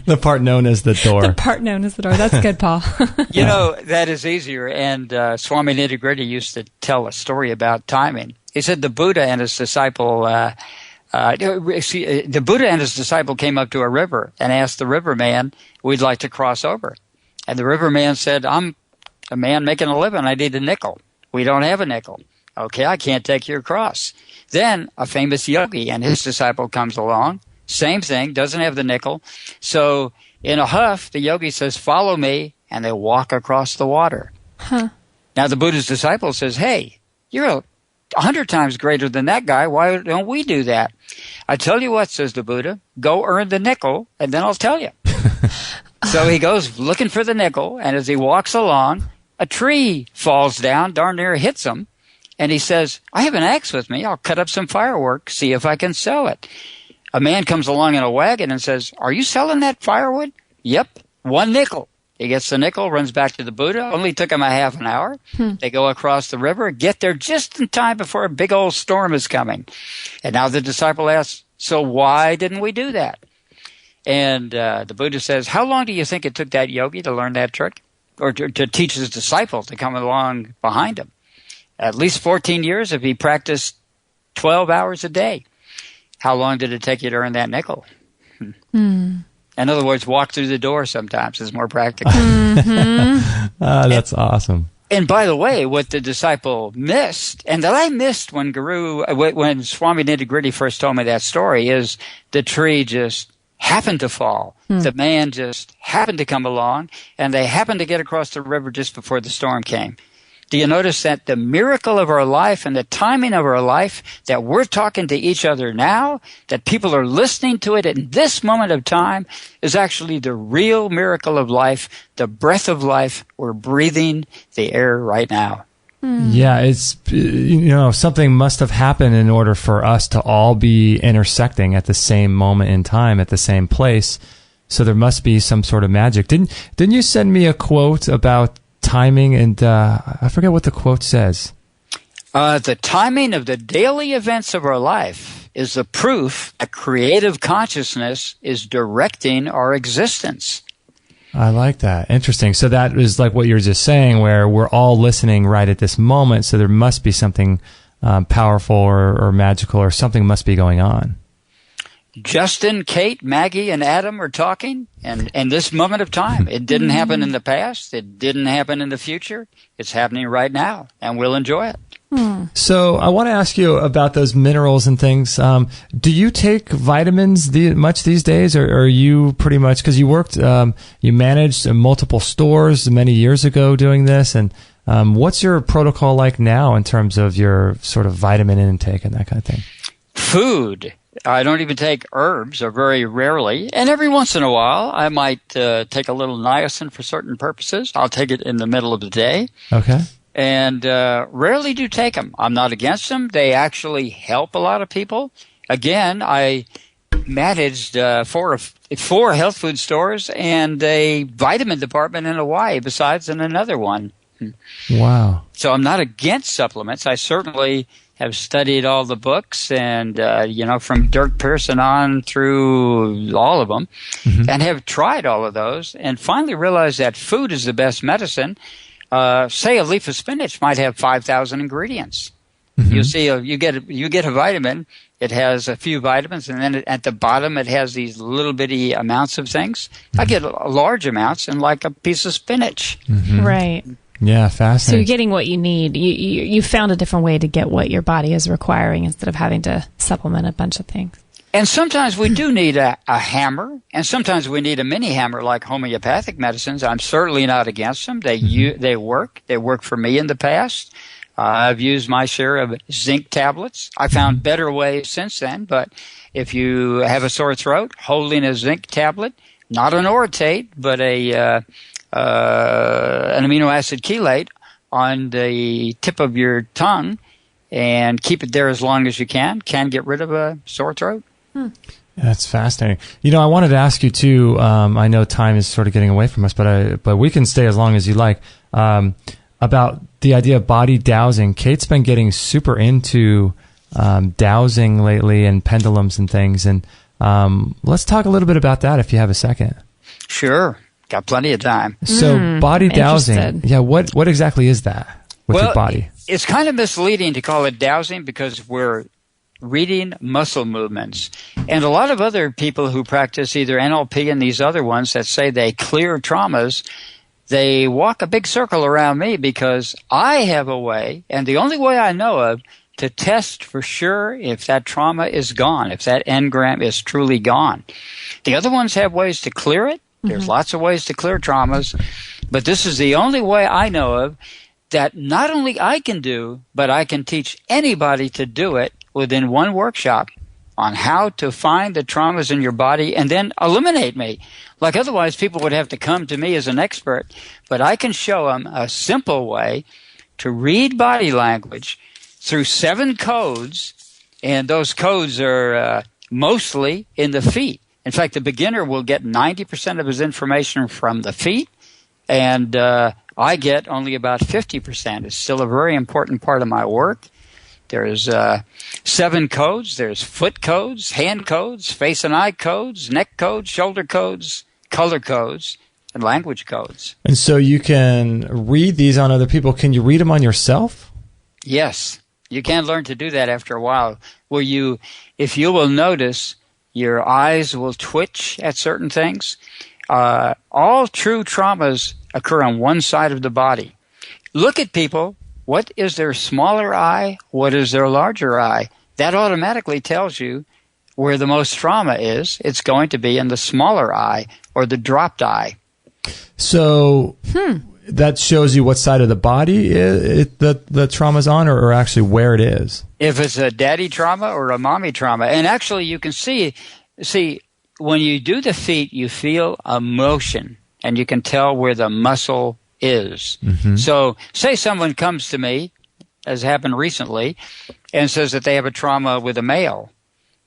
The part known as the door. The part known as the door. That's good, Paul. You know, that is easier. And Swami Nitty-Gritty used to tell a story about timing. He said the Buddha and his disciple the Buddha and his disciple came up to a river and asked the riverman, we'd like to cross over. And the riverman said, I'm a man making a living. I need a nickel. We don't have a nickel. Okay, I can't take you across. Then a famous yogi and his disciple comes along. Same thing, doesn't have the nickel. So in a huff, the yogi says, follow me, and they walk across the water. Huh. Now the Buddha's disciple says, hey, you're 100 times greater than that guy. Why don't we do that? I tell you what, says the Buddha, go earn the nickel, and then I'll tell you. So he goes looking for the nickel, and as he walks along, a tree falls down, darn near hits him, and he says, I have an axe with me. I'll cut up some firework, see if I can sell it. A man comes along in a wagon and says, are you selling that firewood? Yep, 1 nickel. He gets the nickel, runs back to the Buddha. Only took him a half an hour. They go across the river, get there just in time before a big old storm is coming. And now the disciple asks, so why didn't we do that? And the Buddha says, how long do you think it took that yogi to learn that trick? Or to teach his disciple to come along behind him? At least 14 years if he practiced 12 hours a day. How long did it take you to earn that nickel? In other words, walk through the door sometimes is more practical. That's awesome. And by the way, what the disciple missed, and that I missed when Swami Nitty-Gritty first told me that story, is the tree just happened to fall. The man just happened to come along, and they happened to get across the river just before the storm came. Do you notice that the miracle of our life and the timing of our life, that we're talking to each other now, that people are listening to it in this moment of time, is actually the real miracle of life, the breath of life. We're breathing the air right now. Yeah, it's, something must have happened in order for us to all be intersecting at the same moment in time, at the same place. So there must be some sort of magic. Didn't you send me a quote about timing? And I forget what the quote says. The timing of the daily events of our life is the proof that creative consciousness is directing our existence. I like that. Interesting. So that is like what you're just saying, where we're all listening right at this moment. So there must be something powerful or magical, or something must be going on. Justin, Kate, Maggie, and Adam are talking, and this moment of time. It didn't happen in the past. It didn't happen in the future. It's happening right now, and we'll enjoy it. So I want to ask you about those minerals and things. Do you take vitamins much these days, or are you pretty much, because you worked, you managed multiple stores many years ago doing this, and what's your protocol like now in terms of your sort of vitamin intake and that kind of thing? Food. I don't even take herbs, or very rarely. And every once in a while, I might take a little niacin for certain purposes. I'll take it in the middle of the day. Okay. And rarely do take them. I'm not against them. They actually help a lot of people. Again, I managed four health food stores and a vitamin department in Hawaii, besides in another one. Wow. So I'm not against supplements. I certainly have studied all the books and, from Dirk Pearson on through all of them, and have tried all of those, and finally realized that food is the best medicine. Say a leaf of spinach might have 5,000 ingredients. You see, you get a vitamin. It has a few vitamins, and then at the bottom it has these little bitty amounts of things. I get large amounts in like a piece of spinach. Right. Yeah, fascinating. So you're getting what you need. You found a different way to get what your body is requiring instead of having to supplement a bunch of things. And sometimes we do need a hammer, and sometimes we need a mini hammer like homeopathic medicines. I'm certainly not against them. They work. They work for me in the past. I've used my share of zinc tablets. I found better ways since then, but if you have a sore throat, holding a zinc tablet, not an orotate, but an amino acid chelate on the tip of your tongue, and keep it there as long as you can get rid of a sore throat. That's fascinating. I wanted to ask you too. I know time is sort of getting away from us, but we can stay as long as you like. About the idea of body dowsing. Kate's been getting super into dowsing lately, and pendulums and things. And let's talk a little bit about that if you have a second. Sure, got plenty of time. So body dowsing. Yeah, what exactly is that with your body? It's kind of misleading to call it dowsing because we're reading muscle movements. And a lot of other people who practice either NLP and these other ones that say they clear traumas, they walk a big circle around me because I have a way, and the only way I know of, to test for sure if that trauma is gone, if that engram is truly gone. The other ones have ways to clear it. There's lots of ways to clear traumas. But this is the only way I know of that not only I can do, but I can teach anybody to do it within one workshop on how to find the traumas in your body and then eliminate me. Like otherwise people would have to come to me as an expert, but I can show them a simple way to read body language through 7 codes, and those codes are mostly in the feet. In fact, the beginner will get 90% of his information from the feet, and I get only about 50%. It's still a very important part of my work. There's 7 codes. There's foot codes, hand codes, face and eye codes, neck codes, shoulder codes, color codes, and language codes. And so you can read these on other people. Can you read them on yourself? Yes. You can learn to do that after a while. If you will notice, your eyes will twitch at certain things. All true traumas occur on one side of the body. Look at people. What is their smaller eye? What is their larger eye? That automatically tells you where the most trauma is. It's going to be in the smaller eye or the dropped eye. So that shows you what side of the body the trauma's on, or actually where it is? If it's a daddy trauma or a mommy trauma. And actually you can see, when you do the feet, you feel a motion, and you can tell where the muscle is. Mm-hmm. So say someone comes to me, as happened recently, and says that they have a trauma with a male,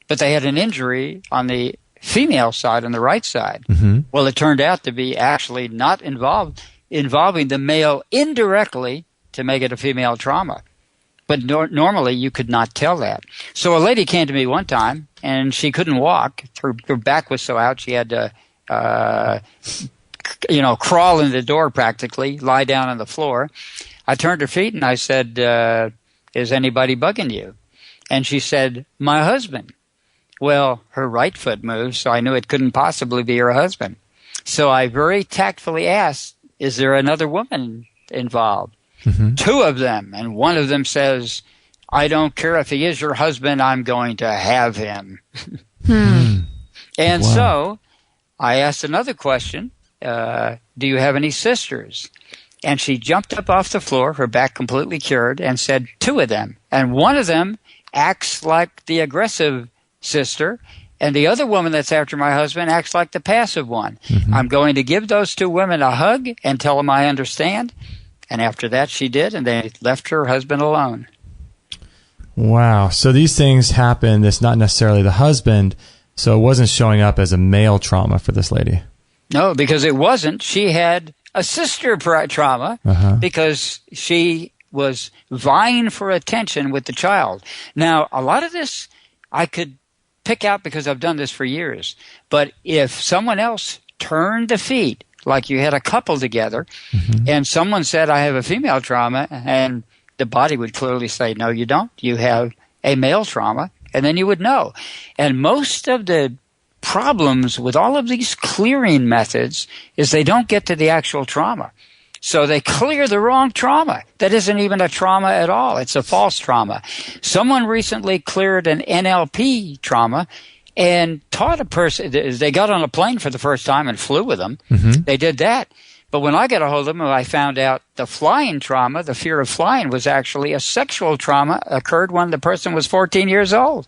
but they had an injury on the female side, on the right side. Mm-hmm. Well, it turned out to be actually not involving the male indirectly to make it a female trauma. But normally you could not tell that. So a lady came to me one time, and she couldn't walk. Her back was so out she had to, crawl in the door practically, lie down on the floor. I turned her feet and I said, is anybody bugging you? And she said, my husband. Well, her right foot moved, so I knew it couldn't possibly be her husband. So I very tactfully asked, is there another woman involved? Mm-hmm. 2 of them, and one of them says, I don't care if he is your husband, I'm going to have him. And so I asked another question, do you have any sisters? And she jumped up off the floor, her back completely cured, and said 2 of them. And one of them acts like the aggressive sister, and the other woman that's after my husband acts like the passive one. Mm-hmm. I'm going to give those 2 women a hug and tell them I understand. And after that, she did, and they left her husband alone. Wow. So these things happen. It's not necessarily the husband, so it wasn't showing up as a male trauma for this lady. No, because it wasn't. She had a sister trauma because she was vying for attention with the child. Now, a lot of this I could pick out because I've done this for years. But if someone else turned the feet, like you had a couple together, and someone said, I have a female trauma, and the body would clearly say, no, you don't. You have a male trauma, and then you would know. And most of the problems with all of these clearing methods is they don't get to the actual trauma. So they clear the wrong trauma. That isn't even a trauma at all. It's a false trauma. Someone recently cleared an NLP trauma and taught a person. They got on a plane for the first time and flew with them. Mm-hmm. They did that. But when I got a hold of them, I found out the flying trauma, the fear of flying, was actually a sexual trauma occurred when the person was 14 years old.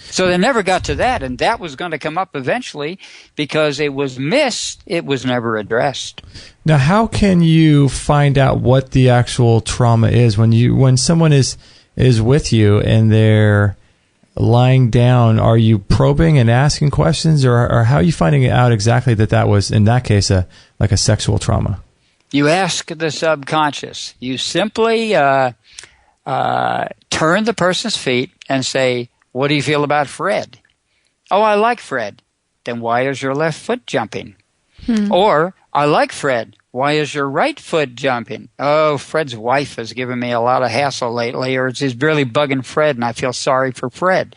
So they never got to that, and that was going to come up eventually because it was missed. It was never addressed. Now, how can you find out what the actual trauma is when someone is with you and they're lying down? Are you probing and asking questions, or how are you finding out exactly that was, in that case, like a sexual trauma? You ask the subconscious. You simply turn the person's feet and say, what do you feel about Fred? Oh, I like Fred. Then why is your left foot jumping? Or, I like Fred. Why is your right foot jumping? Oh, Fred's wife has given me a lot of hassle lately, or it's really bugging Fred, and I feel sorry for Fred.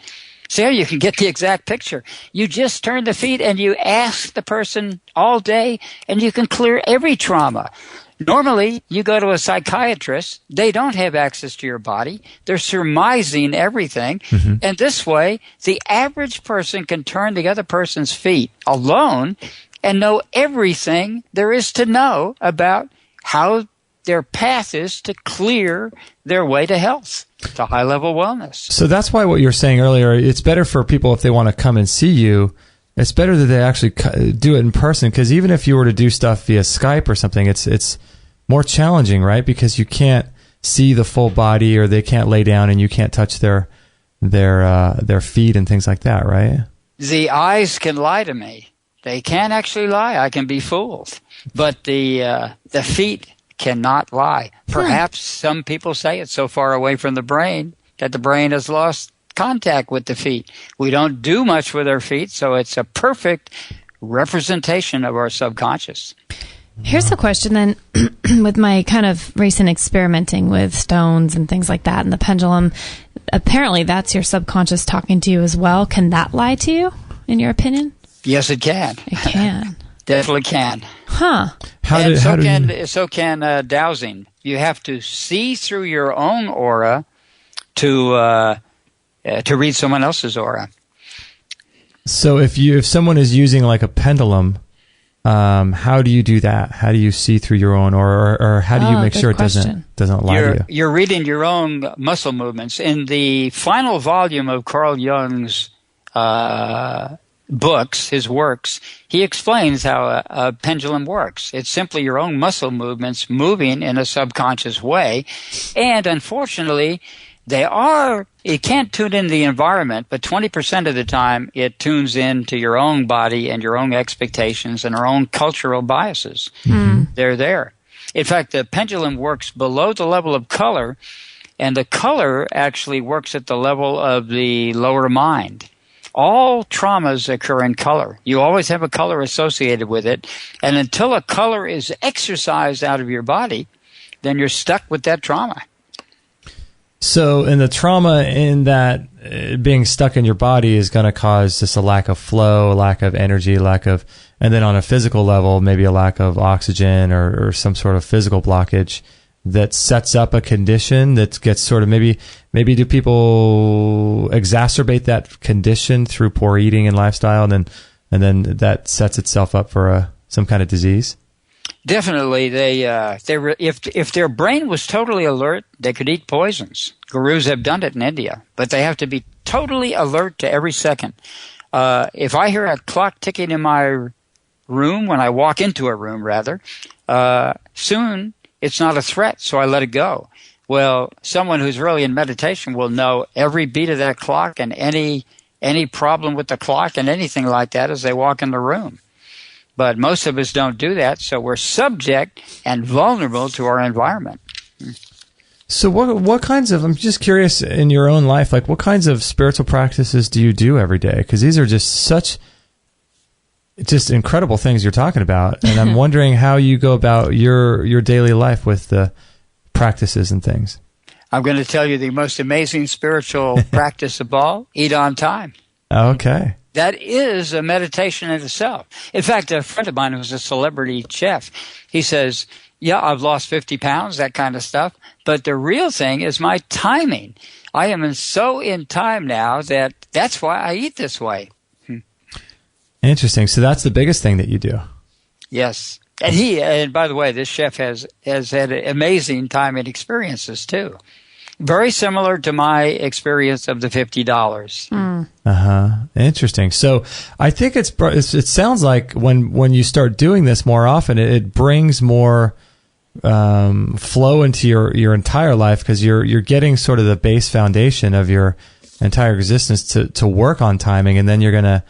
See how you can get the exact picture. You just turn the feet and you ask the person all day, and you can clear every trauma. Normally, you go to a psychiatrist, they don't have access to your body. They're surmising everything. Mm-hmm. And this way, the average person can turn the other person's feet alone and know everything there is to know about how their path is to clear their way to health, to high-level wellness. So that's why what you were saying earlier, it's better for people if they want to come and see you, it's better that they actually do it in person, because even if you were to do stuff via Skype or something, it's more challenging, right? Because you can't see the full body, or they can't lay down and you can't touch their feet and things like that, right? The eyes can lie to me. They can't actually lie. I can be fooled. But the feet cannot lie. Perhaps some people say it's so far away from the brain that the brain has lost contact with the feet. We don't do much with our feet, so it's a perfect representation of our subconscious. Here's the question then. With my kind of recent experimenting with stones and things like that and the pendulum, apparently that's your subconscious talking to you as well. Can that lie to you, in your opinion? Yes, it can. It can. Definitely can. Huh. So can dowsing. You have to see through your own aura to read someone else's aura. So if someone is using like a pendulum, How do you do that? How do you see through your own, or how do you make sure it doesn't lie to you? You're reading your own muscle movements. In the final volume of Carl Jung's books, his works, he explains how a pendulum works. It's simply your own muscle movements moving in a subconscious way. And unfortunately, it can't tune in the environment, but 20% of the time it tunes into your own body and your own expectations and our own cultural biases. Mm. They're there. In fact, the pendulum works below the level of color, and the color actually works at the level of the lower mind. All traumas occur in color. You always have a color associated with it, and until a color is exorcised out of your body, then you're stuck with that trauma. So, in the trauma in that being stuck in your body is going to cause just a lack of flow, a lack of energy, and then on a physical level, maybe a lack of oxygen or some sort of physical blockage that sets up a condition that gets sort of maybe do people exacerbate that condition through poor eating and lifestyle, and then that sets itself up for some kind of disease? Definitely, if their brain was totally alert, they could eat poisons. Gurus have done it in India, but they have to be totally alert to every second. If I hear a clock ticking in my room, when I walk into a room, rather, soon it's not a threat, so I let it go. Well, someone who's really in meditation will know every beat of that clock and any problem with the clock and anything like that as they walk in the room. But most of us don't do that, so we're subject and vulnerable to our environment. So what kinds of, I'm just curious in your own life, like what kinds of spiritual practices do you do every day? Because these are just incredible things you're talking about. And I'm wondering how you go about your daily life with the practices and things. I'm going to tell you the most amazing spiritual practice of all, eat on time. Okay. That is a meditation in itself. In fact, a friend of mine who's a celebrity chef, he says, yeah, I've lost 50 pounds, that kind of stuff. But the real thing is my timing. I am so in time now that's why I eat this way. Interesting. So that's the biggest thing that you do. Yes. And by the way, this chef has had amazing timing experiences too. Very similar to my experience of the $50. Interesting. So I think it sounds like when you start doing this more often, it brings more flow into your entire life, because you're getting sort of the base foundation of your entire existence to work on timing, and then you're going to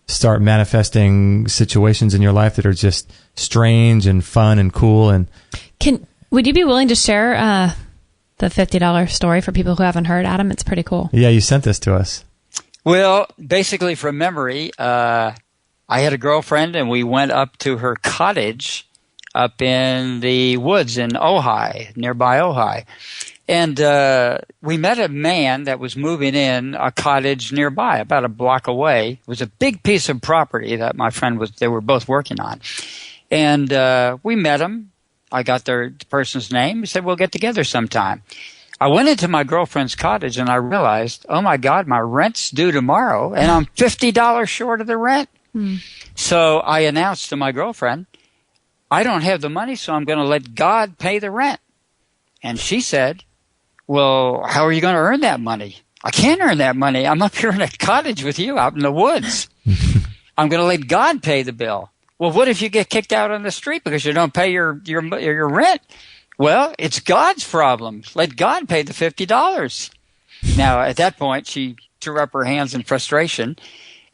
start manifesting situations in your life that are just strange and fun and cool. And would you be willing to share the $50 story for people who haven't heard, Adam? It's pretty cool. Yeah, you sent this to us. Well, basically from memory, I had a girlfriend and we went up to her cottage up in the woods in Ojai, nearby Ojai. And we met a man that was moving in a cottage nearby, about a block away. It was a big piece of property that my friend they were both working on. And we met him. I got the person's name. He said, we'll get together sometime. I went into my girlfriend's cottage and I realized, oh my God, my rent's due tomorrow and I'm $50 short of the rent. So I announced to my girlfriend, I don't have the money, so I'm going to let God pay the rent. And she said, well, how are you going to earn that money? I can't earn that money. I'm up here in a cottage with you out in the woods. I'm going to let God pay the bill. Well, what if you get kicked out on the street because you don't pay your rent? Well, it's God's problem. Let God pay the $50. Now, at that point, she threw up her hands in frustration,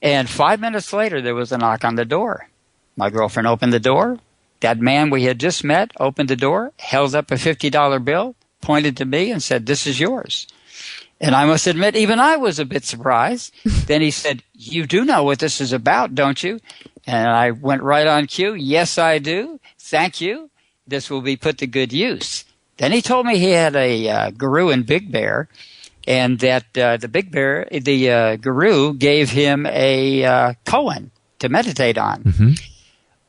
and 5 minutes later, there was a knock on the door. My girlfriend opened the door. That man we had just met opened the door, held up a $50 bill, pointed to me, and said, this is yours. And I must admit, even I was a bit surprised. Then he said, you do know what this is about, don't you? And I went right on cue. Yes, I do. Thank you. This will be put to good use. Then he told me he had a guru in Big Bear, and that the guru gave him a koan to meditate on. Mm-hmm.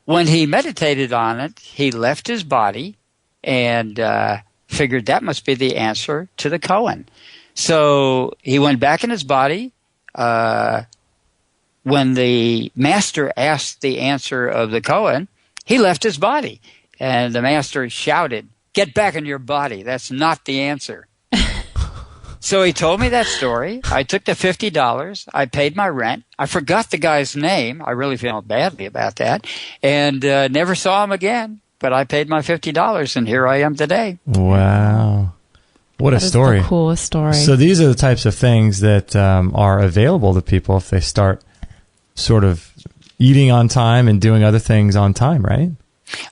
When he meditated on it, he left his body and figured that must be the answer to the koan. So he went back in his body. When the master asked the answer of the koan, He left his body. And the master shouted, "Get back in your body. That's not the answer." So he told me that story. I took the $50. I paid my rent. I forgot the guy's name. I really feel badly about that. And never saw him again. But I paid my $50, and here I am today. Wow. What a story. The coolest story. So these are the types of things that are available to people if they start sort of eating on time and doing other things on time, right?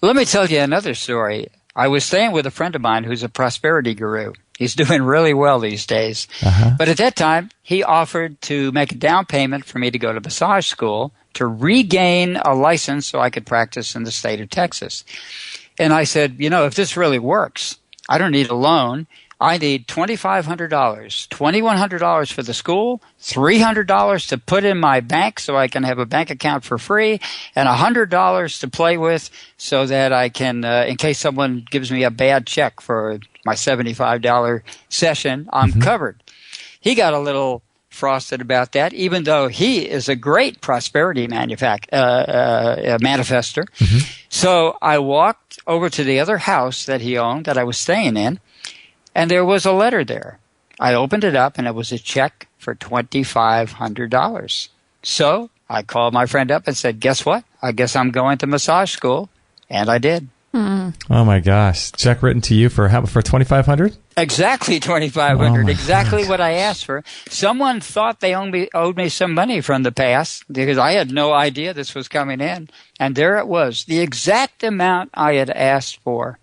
Let me tell you another story. I was staying with a friend of mine who's a prosperity guru. He's doing really well these days. But at that time, he offered to make a down payment for me to go to massage school to regain a license so I could practice in the state of Texas. And I said, if this really works, I don't need a loan. I need $2,500, $2,100 for the school, $300 to put in my bank so I can have a bank account for free, and $100 to play with so that I can, in case someone gives me a bad check for my $75 session, I'm covered. He got a little frosted about that, even though he is a great prosperity manifester. So I walked over to the other house that he owned that I was staying in, and there was a letter there. I opened it up, and it was a check for $2,500. So I called my friend up and said, "Guess what? I guess I'm going to massage school." And I did. Oh, my gosh. Check written to you for $2,500? Exactly $2,500. Exactly what I asked for. Someone thought they owed me some money from the past because I had no idea this was coming in. And there it was, the exact amount I had asked for.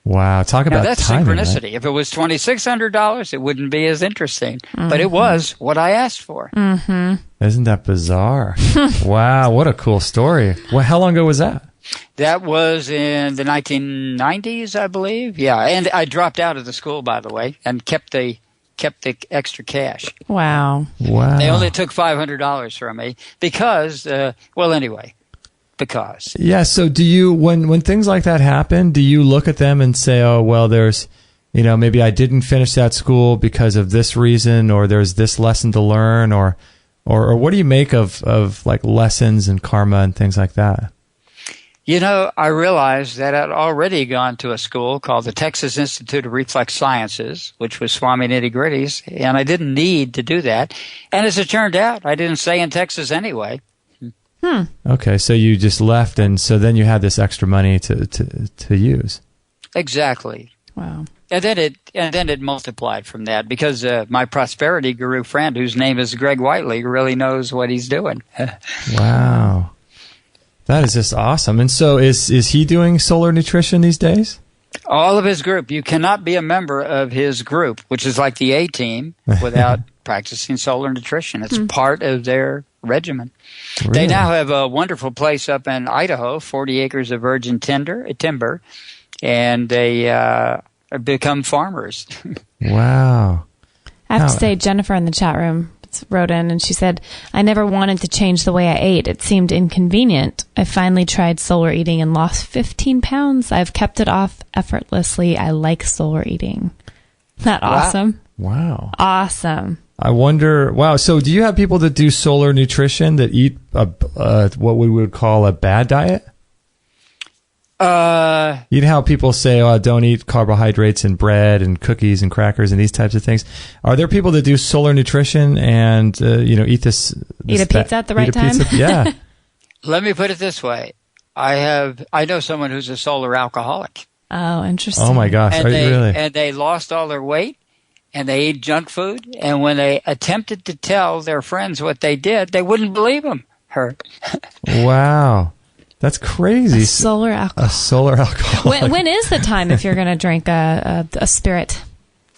Wow, talk about that's timing, synchronicity. Right? If it was $2,600, it wouldn't be as interesting. But it was what I asked for. Isn't that bizarre? Wow, what a cool story. Well, how long ago was that? That was in the 1990s, I believe. Yeah, and I dropped out of the school, by the way, and kept the extra cash. Wow. They only took $500 from me because, because. Yeah, so do you, when things like that happen, do you look at them and say, oh, well, there's, maybe I didn't finish that school because of this reason, or there's this lesson to learn, or what do you make of like lessons and karma and things like that? I realized that I'd already gone to a school called the Texas Institute of Reflex Sciences, which was Swami Nitty-Gritty's, and I didn't need to do that. And as it turned out, I didn't stay in Texas anyway. Okay, so you just left, and so then you had this extra money to use. Exactly. Wow. And then it multiplied from that because my prosperity guru friend, whose name is Greg Whiteley, really knows what he's doing. Wow. That is just awesome. And so is he doing solar nutrition these days? All of his group. You cannot be a member of his group, which is like the A-team, without practicing solar nutrition. It's part of their regimen. Really? They now have a wonderful place up in Idaho, 40 acres of virgin timber, and they become farmers. Wow. I have to say, Jennifer in the chat room wrote in and she said, I never wanted to change the way I ate. It seemed inconvenient. I finally tried solar eating and lost 15 pounds. I've kept it off effortlessly. I like solar eating. Isn't that awesome? Wow. Awesome. I wonder, so do you have people that do solar nutrition that eat what we would call a bad diet? You know how people say, don't eat carbohydrates and bread and cookies and crackers and these types of things. Are there people that do solar nutrition and, eat this eat a pizza at the right time? Yeah. Let me put it this way. I know someone who's a solar alcoholic. Oh, interesting. Oh my gosh. Are you really? And they lost all their weight and they ate junk food. And when they attempted to tell their friends what they did, they wouldn't believe them. Wow. That's crazy. A solar alcohol. When is the time if you're going to drink a spirit?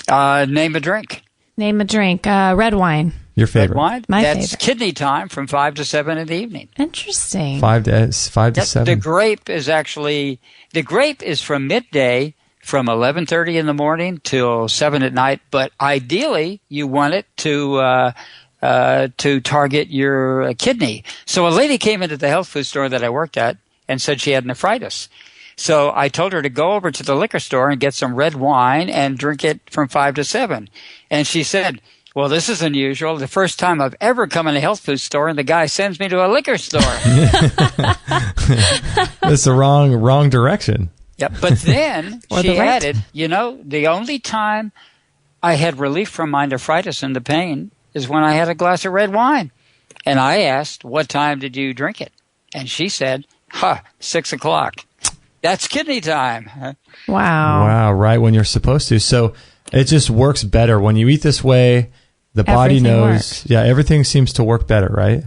Name a drink. Name a drink. Red wine. Your favorite? Red wine? That's favorite. Kidney time from 5 to 7 in the evening. Interesting. 5 to 7. The grape is from midday from 11:30 in the morning till 7 at night. But ideally, you want it to target your kidney. So a lady came into the health food store that I worked at and said she had nephritis. So I told her to go over to the liquor store and get some red wine and drink it from 5 to 7. And she said, Well, this is unusual. The first time I've ever come in a health food store, and the guy sends me to a liquor store. That's the wrong direction. Yep. But then she added, the only time I had relief from my nephritis and the pain is when I had a glass of red wine. And I asked, what time did you drink it? And she said, 6 o'clock. That's kidney time. Wow. Wow, right when you're supposed to. So it just works better. When you eat this way, the body Everything knows. works. Yeah, everything seems to work better, right?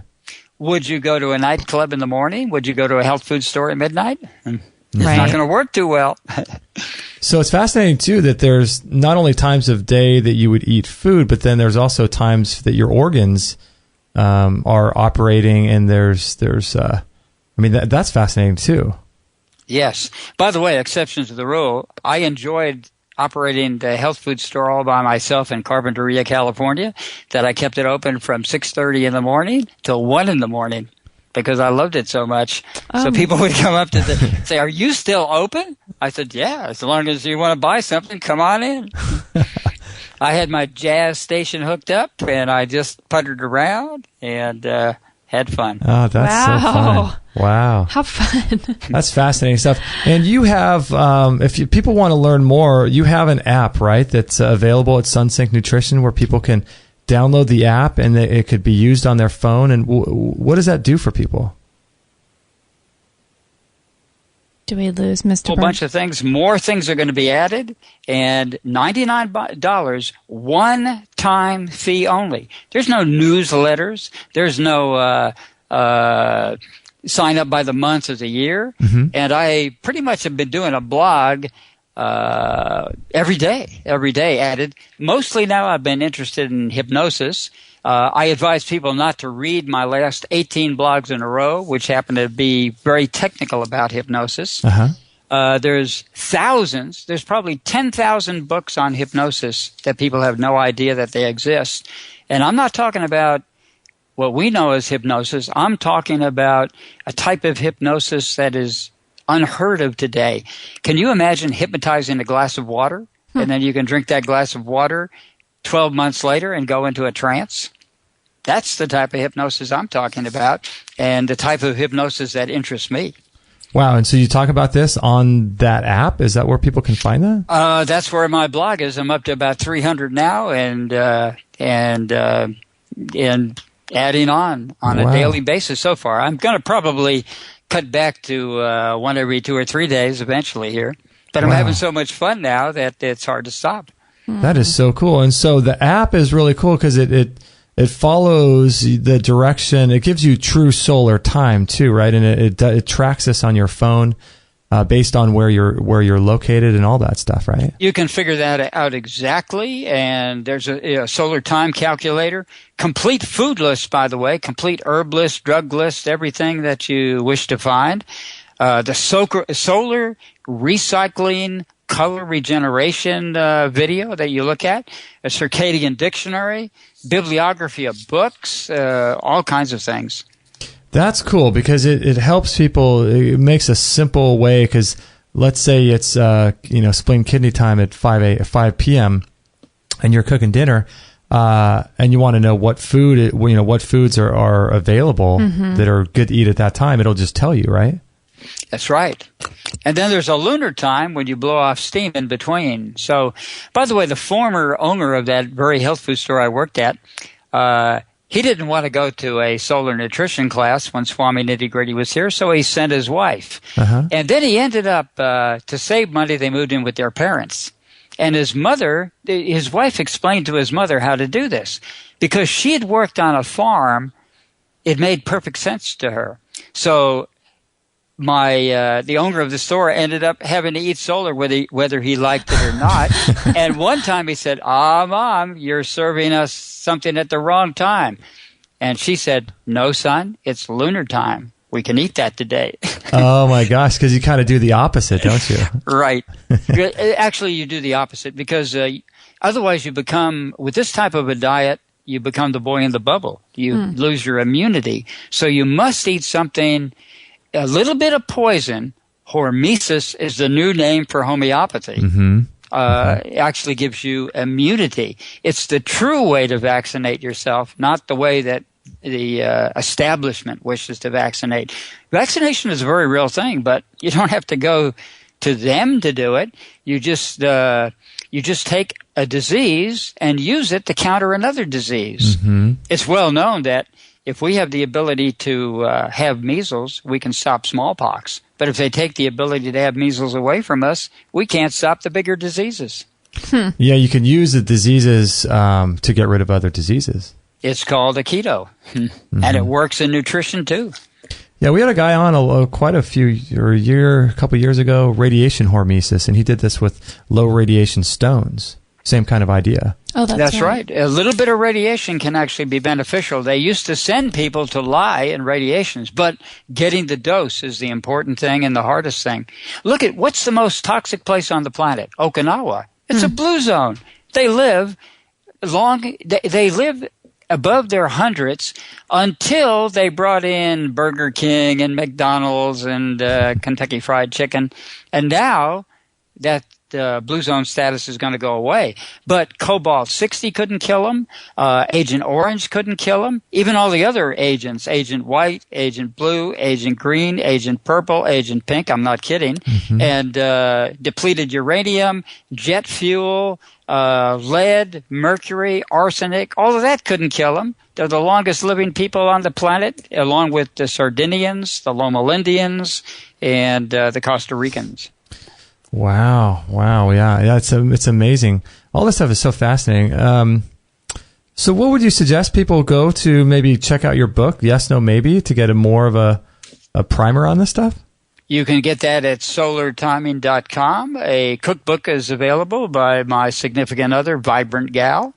Would you go to a nightclub in the morning? Would you go to a health food store at midnight? It's Right. not going to work too well. So it's fascinating, too, that there's not only times of day that you would eat food, but then there's also times that your organs are operating, and that's fascinating, too. Yes. By the way, exception to the rule, I enjoyed operating the health food store all by myself in Carpinteria, California, that I kept it open from 6:30 in the morning till 1 in the morning because I loved it so much. So people would come up to say, "Are you still open?" I said, "Yeah, as long as you want to buy something, come on in." I had my jazz station hooked up, and I just puttered around and had fun. Oh, that's so fun. Wow. How fun. That's fascinating stuff. And you have, if people want to learn more, you have an app, right, that's available at SunSync Nutrition where people can download the app and it could be used on their phone. And what does that do for people? Do we lose Mr. A whole bunch of things. More things are going to be added, and $99, one-time fee only. There's no newsletters. There's no sign up by the month or the year. Mm-hmm. And I pretty much have been doing a blog every day added. Mostly now I've been interested in hypnosis. I advise people not to read my last 18 blogs in a row, which happen to be very technical about hypnosis. Uh-huh. There's thousands. There's probably 10,000 books on hypnosis that people have no idea that they exist. And I'm not talking about what we know as hypnosis. I'm talking about a type of hypnosis that is unheard of today. Can you imagine hypnotizing a glass of water, and then you can drink that glass of water 12 months later and go into a trance? That's the type of hypnosis I'm talking about, and the type of hypnosis that interests me. Wow, and so you talk about this on that app? Is that where people can find that? That's where my blog is. I'm up to about 300 now, and adding on a daily basis so far. I'm going to probably cut back to one every 2 or 3 days eventually here. But I'm having so much fun now that it's hard to stop. That is so cool. And so the app is really cool because it follows the direction. It gives you true solar time too, right? And it tracks this on your phone based on where you're located and all that stuff, right? You can figure that out exactly. And there's a solar time calculator. Complete food list, by the way. Complete herb list, drug list, everything that you wish to find. The solar recycling color regeneration video that you look at, a circadian dictionary, bibliography of books, all kinds of things. That's cool because it helps people. It makes a simple way because let's say it's spleen kidney time at 5 p.m. and you're cooking dinner and you want to know what foods are available that are good to eat at that time. It'll just tell you, right? That's right. And then there's a lunar time when you blow off steam in between. So, by the way, the former owner of that very health food store I worked at, he didn't want to go to a solar nutrition class when Swami Nitty Gritty was here, so he sent his wife. Uh-huh. And then he ended up, to save money, they moved in with their parents. And his wife explained to his mother how to do this. Because she had worked on a farm, it made perfect sense to her. So the owner of the store ended up having to eat solar whether he liked it or not. And one time he said, Mom, you're serving us something at the wrong time. And she said, no, son, it's lunar time. We can eat that today. Oh, my gosh, because you kind of do the opposite, don't you? Right. Actually, you do the opposite because otherwise you become, with this type of a diet, you become the boy in the bubble. You lose your immunity. So you must eat something. A little bit of poison. Hormesis is the new name for homeopathy. Mm-hmm. actually gives you immunity. It's the true way to vaccinate yourself, not the way that the establishment wishes to vaccinate. Vaccination is a very real thing, but you don't have to go to them to do it. You just take a disease and use it to counter another disease. Mm-hmm. It's well known that if we have the ability to have measles, we can stop smallpox. But if they take the ability to have measles away from us, we can't stop the bigger diseases. Yeah, you can use the diseases to get rid of other diseases. It's called a keto, and it works in nutrition too. Yeah, we had a guy on a couple years ago, radiation hormesis, and he did this with low radiation stones. Same kind of idea. Oh, that's right. A little bit of radiation can actually be beneficial. They used to send people to lie in radiations, but getting the dose is the important thing and the hardest thing. Look at what's the most toxic place on the planet? Okinawa. It's a blue zone. They live long. They live above their hundreds until they brought in Burger King and McDonald's and Kentucky Fried Chicken. And now that blue zone status is going to go away. But Cobalt-60 couldn't kill them. Agent Orange couldn't kill them. Even all the other agents, Agent White, Agent Blue, Agent Green, Agent Purple, Agent Pink, I'm not kidding, and depleted uranium, jet fuel, lead, mercury, arsenic, all of that couldn't kill them. They're the longest living people on the planet, along with the Sardinians, the Loma Lindians, and the Costa Ricans. Wow, yeah, it's amazing. All this stuff is so fascinating. So what would you suggest people go to maybe check out your book, Yes, No, Maybe, to get more of a primer on this stuff? You can get that at solartiming.com. A cookbook is available by my significant other, Vibrant Gal.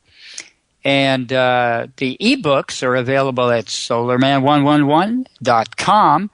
And the ebooks are available at solarman111.com.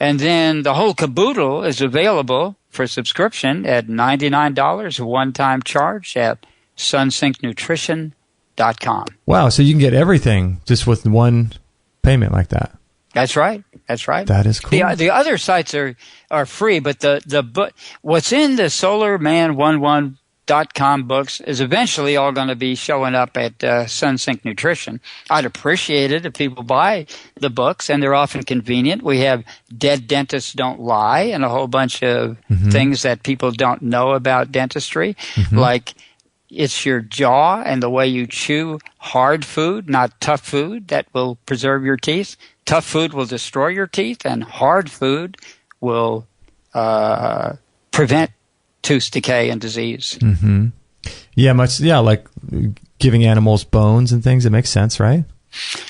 And then the whole caboodle is available for subscription at $99, a one-time charge at sunsyncnutrition.com. Wow, so you can get everything just with one payment like that. That's right. That is cool. The other sites are free, but the what's in the SolarMan11.com books is eventually all going to be showing up at SunSync Nutrition. I'd appreciate it if people buy the books, and they're often convenient. We have Dead Dentists Don't Lie and a whole bunch of things that people don't know about dentistry, like it's your jaw and the way you chew hard food, not tough food, that will preserve your teeth. Tough food will destroy your teeth, and hard food will prevent tooth decay and disease. Yeah, like giving animals bones and things. It makes sense, right?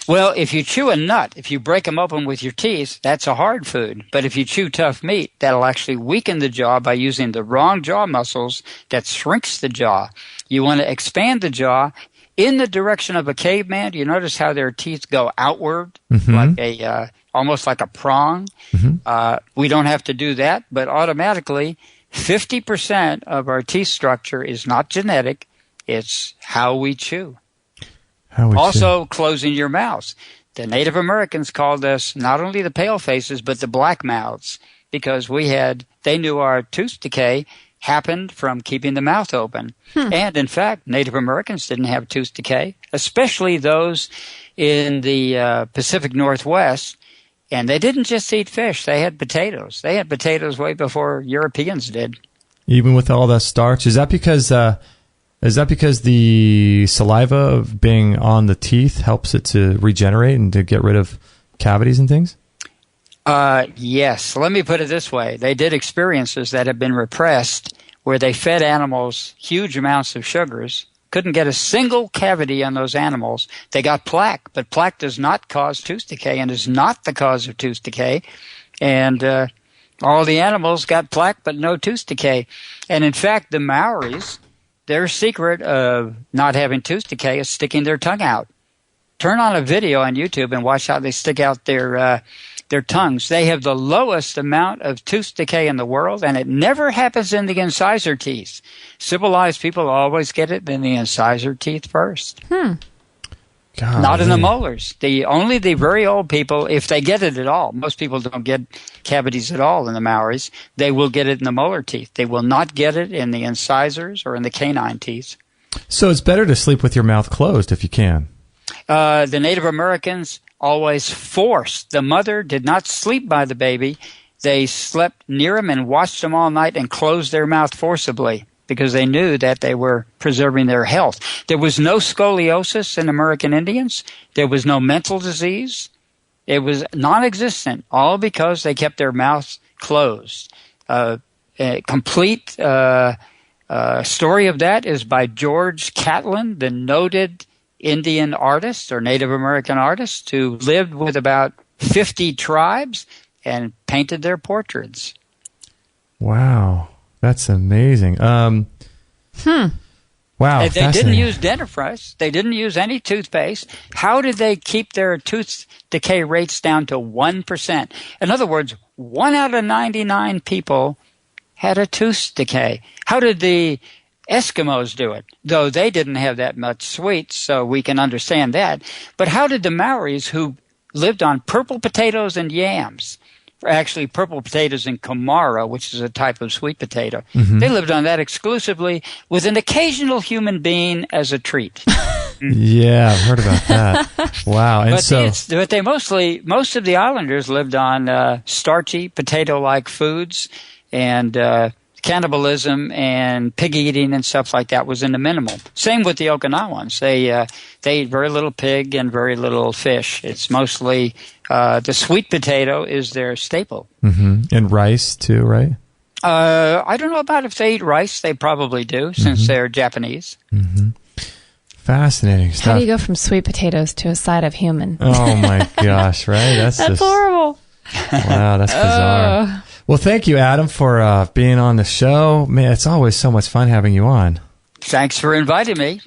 Well, if you chew a nut, if you break them open with your teeth, that's a hard food. But if you chew tough meat, that'll actually weaken the jaw by using the wrong jaw muscles that shrinks the jaw. You want to expand the jaw in the direction of a caveman. You notice how their teeth go outward, like almost like a prong. We don't have to do that, but automatically 50% of our teeth structure is not genetic. It's how we chew. Closing your mouth. The Native Americans called us not only the pale faces, but the black mouths, because they knew our tooth decay happened from keeping the mouth open. And in fact, Native Americans didn't have tooth decay, especially those in the Pacific Northwest. And they didn't just eat fish. They had potatoes. They had potatoes way before Europeans did. Even with all that starch? Is that because the saliva of being on the teeth helps it to regenerate and to get rid of cavities and things? Yes. Let me put it this way. They did experiences that have been repressed where they fed animals huge amounts of sugars, couldn't get a single cavity on those animals. They got plaque, but plaque does not cause tooth decay and is not the cause of tooth decay. And all the animals got plaque but no tooth decay. And in fact, the Maoris, their secret of not having tooth decay is sticking their tongue out. Turn on a video on YouTube and watch how they stick out their tongues. They have the lowest amount of tooth decay in the world, and it never happens in the incisor teeth. Civilized people always get it in the incisor teeth first. God, not in the molars. Only the very old people, if they get it at all. Most people don't get cavities at all in the Maoris. They will get it in the molar teeth. They will not get it in the incisors or in the canine teeth. So it's better to sleep with your mouth closed if you can. The Native Americans always forced. The mother did not sleep by the baby. They slept near him and watched him all night and closed their mouth forcibly, because they knew that they were preserving their health. There was no scoliosis in American Indians. There was no mental disease. It was non-existent, all because they kept their mouths closed. A complete story of that is by George Catlin, the noted Indian artist or Native American artist who lived with about 50 tribes and painted their portraits. Wow. That's amazing. Wow. They didn't use dentifrice. They didn't use any toothpaste. How did they keep their tooth decay rates down to 1%? In other words, 1 out of 99 people had a tooth decay. How did the Eskimos do it? Though they didn't have that much sweets, so we can understand that. But how did the Maoris, who lived on purple potatoes and yams, actually purple potatoes and kamara, which is a type of sweet potato. Mm-hmm. They lived on that exclusively with an occasional human being as a treat. Yeah, I've heard about that. Wow. And but they most of the islanders lived on starchy potato-like foods, and cannibalism and pig eating and stuff like that was in the minimal. Same with the Okinawans. They ate very little pig and very little fish. It's mostly the sweet potato is their staple. Mm-hmm. And rice too, right? I don't know about if they eat rice. They probably do, since they're Japanese. Mm-hmm. Fascinating stuff. How do you go from sweet potatoes to a side of human? Oh my gosh, right? That's just horrible. Wow, that's bizarre. Well, thank you, Adam, for being on the show. Man, it's always so much fun having you on. Thanks for inviting me.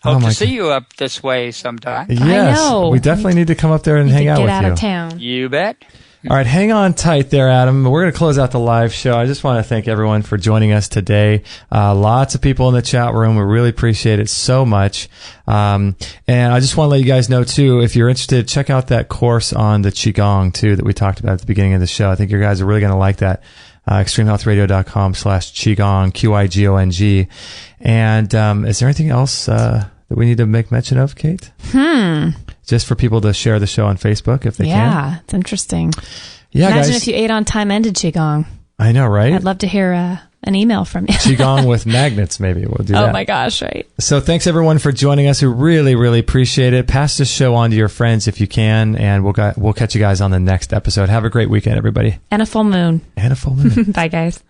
Hope to see you up this way sometime. Yes, I know. We definitely need to come up there and hang out with you. Get out of town. You bet. All right, hang on tight there, Adam. We're going to close out the live show. I just want to thank everyone for joining us today. Lots of people in the chat room. We really appreciate it so much. And I just want to let you guys know, too, if you're interested, check out that course on the Qigong, too, that we talked about at the beginning of the show. I think you guys are really going to like that. extremehealthradio.com/Qigong, Qigong. And is there anything else that we need to make mention of, Kate? Just for people to share the show on Facebook if they can. Yeah, it's interesting. Yeah, Imagine guys, if you ate on time-ended Qigong. I know, right? I'd love to hear an email from you. Qigong with magnets, maybe. We'll do that. Oh, my gosh, right. So thanks, everyone, for joining us. We really, really appreciate it. Pass this show on to your friends if you can, and we'll catch you guys on the next episode. Have a great weekend, everybody. And a full moon. And a full moon. Bye, guys.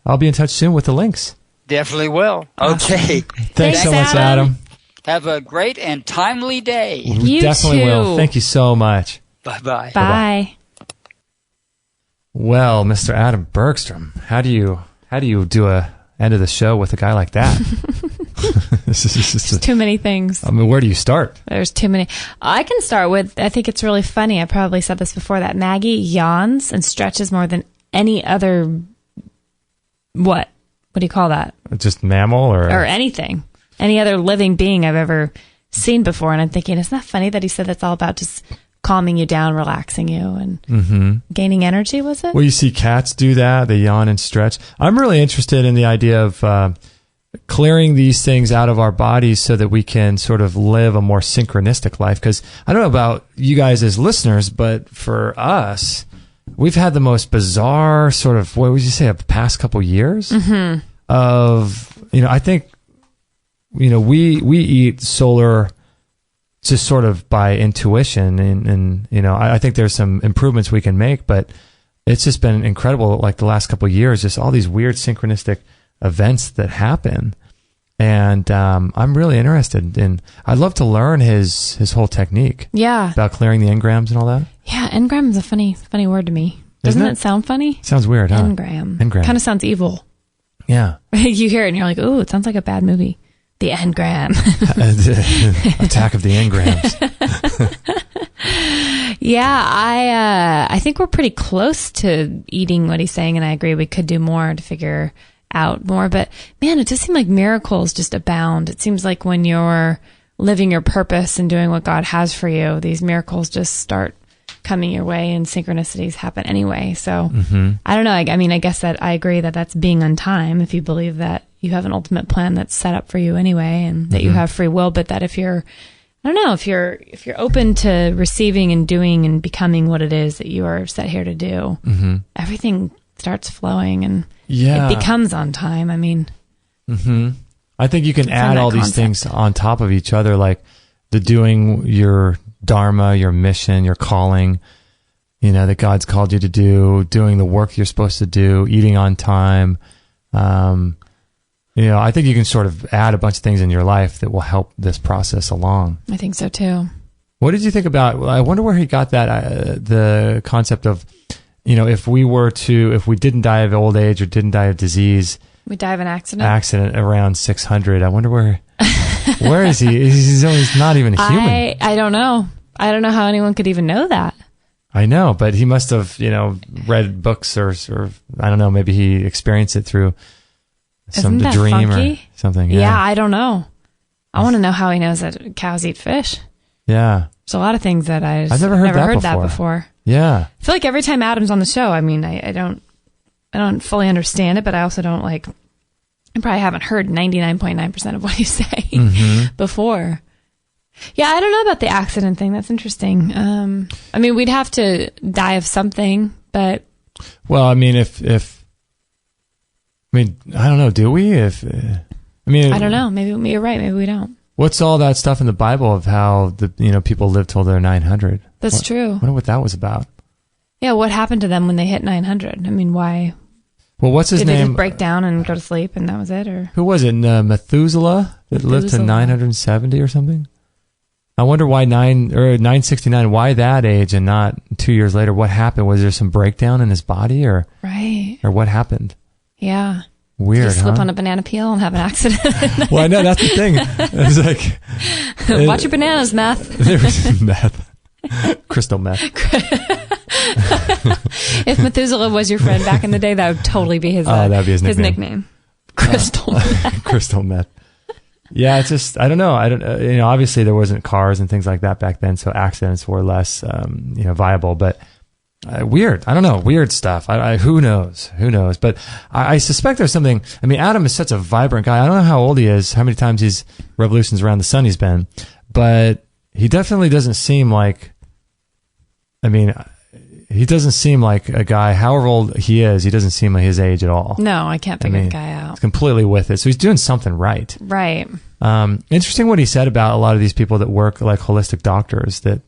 I'll be in touch soon with the links. Definitely will. Okay. Thanks so much, Adam. Have a great and timely day. You definitely will. Thank you so much. Bye-bye. Bye. Well, Mr. Atom Bergstrom, how do you do a end of the show with a guy like that? There's too many things. I mean, where do you start? There's too many. I can start with, I think it's really funny. I probably said this before, that Maggie yawns and stretches more than any other, what do you call that? Just mammal or anything. Any other living being I've ever seen before. And I'm thinking, isn't that funny that he said that's all about just calming you down, relaxing you, and gaining energy, was it? Well, you see cats do that. They yawn and stretch. I'm really interested in the idea of clearing these things out of our bodies so that we can sort of live a more synchronistic life. Because I don't know about you guys as listeners, but for us, we've had the most bizarre sort of, what would you say, of the past couple years of, I think, we eat solar just sort of by intuition, and I think there's some improvements we can make, but it's just been incredible, like the last couple of years, just all these weird synchronistic events that happen. And I'm really interested in, I'd love to learn his whole technique. Yeah. About clearing the engrams and all that. Yeah, engram is a funny word to me. Doesn't it sound funny? Sounds weird, huh? Engram. Kind of sounds evil. Yeah. You hear it and you're like, ooh, it sounds like a bad movie. The engram. Attack of the engrams. Yeah, I think we're pretty close to eating what he's saying, and I agree we could do more to figure out more. But man, it just seems like miracles just abound. It seems like when you're living your purpose and doing what God has for you, these miracles just start coming your way and synchronicities happen anyway. So I don't know. I mean, I guess that I agree that that's being on time if you believe that you have an ultimate plan that's set up for you anyway and that you have free will, but that if you're, I don't know, if you're open to receiving and doing and becoming what it is that you are set here to do, everything starts flowing and it becomes on time. I mean, I think you can add all these things on top of each other, like the doing your dharma, your mission, your calling, you know, that God's called you to do, doing the work you're supposed to do, eating on time. You know, I think you can sort of add a bunch of things in your life that will help this process along. I think so too. What did you think about, I wonder where he got that, the concept of, you know, if we didn't die of old age or didn't die of disease. We die of an accident around 600. I wonder where is he? He's not even a human. I don't know. I don't know how anyone could even know that. I know, but he must have, you know, read books or I don't know, maybe he experienced it through some dream funky? Or something. Yeah, I don't know. I want to know how he knows that cows eat fish. Yeah. There's a lot of things that I've never heard that before. Yeah. I feel like every time Adam's on the show, I mean, I don't fully understand it, but I also don't I probably haven't heard 99.9% of what he's saying before. Yeah, I don't know about the accident thing. That's interesting. I mean, we'd have to die of something, but... Well, I mean, I don't know, do we? I don't know. Maybe you're right. Maybe we don't. What's all that stuff in the Bible of how people live till they're 900? That's true. I wonder what that was about. Yeah, what happened to them when they hit 900? I mean, why... Well, what's his name? Did they just break down and go to sleep and that was it? Or who was it? Methuselah that lived to 970 or something? I wonder why 969, why that age and not 2 years later? What happened? Was there some breakdown in his body or what happened? Yeah. Weird, Did you slip on a banana peel and have an accident? Well, I know, that's the thing. It's like... Watch your bananas, meth. There's meth. Crystal meth. If Methuselah was your friend back in the day, that would totally be that'd be his nickname. Crystal meth. Crystal meth. Yeah, it's just, I don't know. Obviously there wasn't cars and things like that back then, so accidents were less, viable, but weird. I don't know. Weird stuff. Who knows? But I suspect there's something. I mean, Adam is such a vibrant guy. I don't know how old he is, how many times he's revolutions around the sun he's been, but he definitely doesn't seem like, he doesn't seem like a guy, however old he is, he doesn't seem like his age at all. No, I can't figure the guy out. He's completely with it. So he's doing something right. Right. Interesting what he said about a lot of these people that work like holistic doctors that,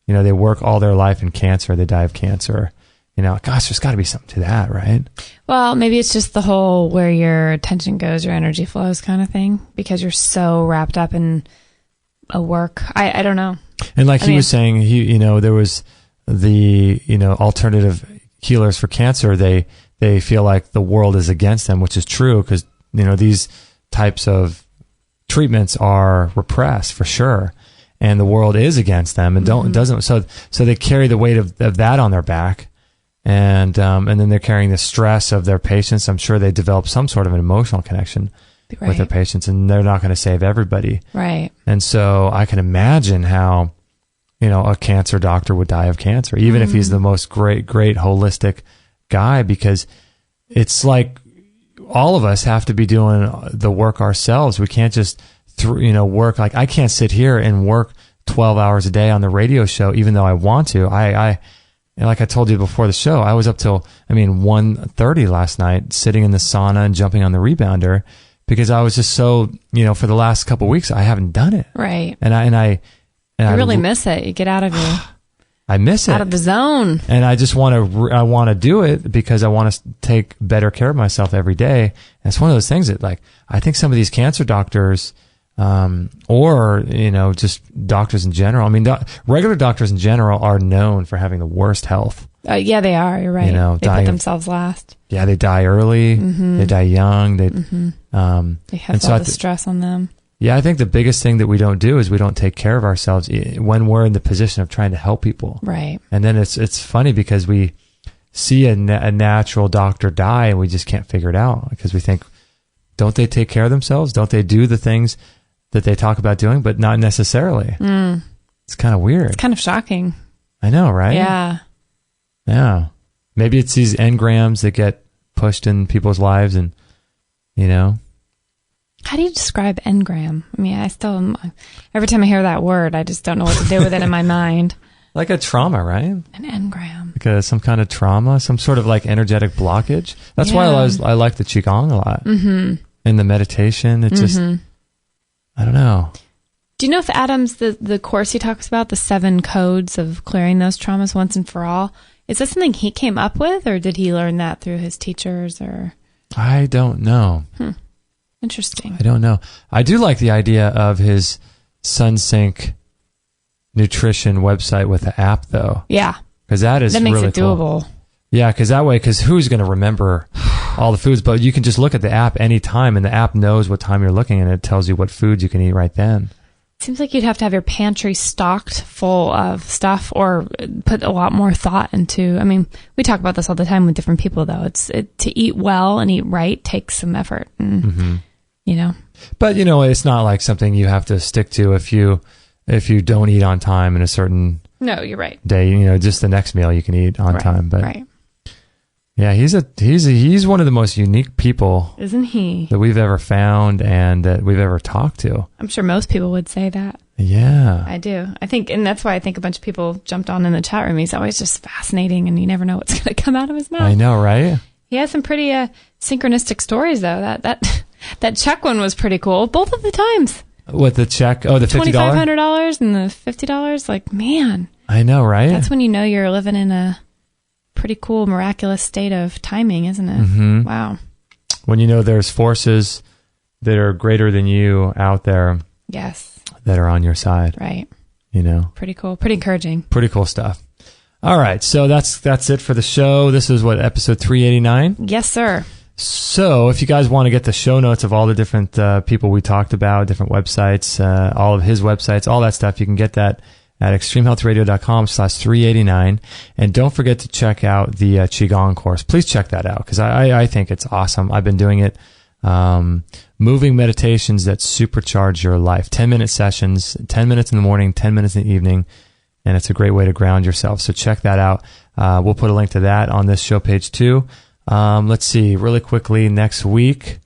they work all their life in cancer, they die of cancer. Gosh, there's got to be something to that, right? Well, maybe it's just the whole where your attention goes, your energy flows kind of thing, because you're so wrapped up in a work. I don't know. And like he was saying, there was the, alternative healers for cancer. They feel like the world is against them, which is true because, these types of treatments are repressed for sure. And the world is against them and doesn't. So they carry the weight of that on their back. And then they're carrying the stress of their patients. I'm sure they develop some sort of an emotional connection with their patients, and they're not going to save everybody. Right. And so I can imagine how, a cancer doctor would die of cancer, even if he's the most great holistic guy, because it's like all of us have to be doing the work ourselves. We can't just, work. Like I can't sit here and work 12 hours a day on the radio show, even though I want to. And like I told you before the show, I was up till 1:30 last night, sitting in the sauna and jumping on the rebounder, because I was just so, for the last couple of weeks, I haven't done it. Right. And I really miss it. You get out of your... I miss it. Out of the zone. And I just want to do it because I want to take better care of myself every day. And it's one of those things that I think some of these cancer doctors, or, just doctors in general. Regular doctors in general are known for having the worst health. Yeah, they are. You're right. They put themselves last. Yeah, they die early. They die young. They have all the stress on them. Yeah, I think the biggest thing that we don't do is we don't take care of ourselves when we're in the position of trying to help people. Right. And then it's funny because we see a natural doctor die and we just can't figure it out because we think, don't they take care of themselves? Don't they do the things that they talk about doing, but not necessarily. It's kind of weird. It's kind of shocking. I know, right? Yeah. Yeah. Maybe it's these engrams that get pushed in people's lives and, you know. How do you describe engram? I mean, every time I hear that word, I just don't know what to do with it in my mind. Like a trauma, right? An engram. Like some kind of trauma, some sort of like energetic blockage. That's why I like the Qigong a lot. Mm-hmm. And the meditation, it's just, I don't know. Do you know if Adam's, the course he talks about, the 7 codes of clearing those traumas once and for all, is that something he came up with, or did he learn that through his teachers? Or I don't know. Interesting. I don't know. I do like the idea of his SunSync nutrition website with the app, though. Yeah. Because that makes really it doable. Cool. Yeah, because who's going to remember all the foods? But you can just look at the app anytime, and the app knows what time you're looking, and it tells you what foods you can eat right then. Seems like you'd have to have your pantry stocked full of stuff, or put a lot more thought into. I mean, we talk about this all the time with different people, though. To eat well and eat right takes some effort, and, you know. But it's not like something you have to stick to if you don't eat on time in a certain you're right. day. Just the next meal you can eat on time. But right. Yeah, he's one of the most unique people, isn't he? That we've ever found and that we've ever talked to. I'm sure most people would say that. Yeah, I do. I think, and that's why I think a bunch of people jumped on in the chat room. He's always just fascinating, and you never know what's going to come out of his mouth. I know, right? He has some pretty synchronistic stories, though. That check one was pretty cool. Both of the times. What, the check? Oh, the $50? $2,500 and the $50. Like, man. I know, right? That's when you know you're living in a pretty cool, miraculous state of timing, isn't it? Mm-hmm. Wow. When you know there's forces that are greater than you out there. Yes. That are on your side. Right. Pretty cool. Pretty encouraging. Pretty cool stuff. All right. So that's it for the show. This is episode 389? Yes, sir. So if you guys want to get the show notes of all the different people we talked about, different websites, all of his websites, all that stuff, you can get that at extremehealthradio.com/389. And don't forget to check out the Qigong course. Please check that out because I think it's awesome. I've been doing it. Moving meditations that supercharge your life. 10-minute sessions, 10 minutes in the morning, 10 minutes in the evening. And it's a great way to ground yourself. So check that out. We'll put a link to that on this show page too. Let's see really quickly. Next week.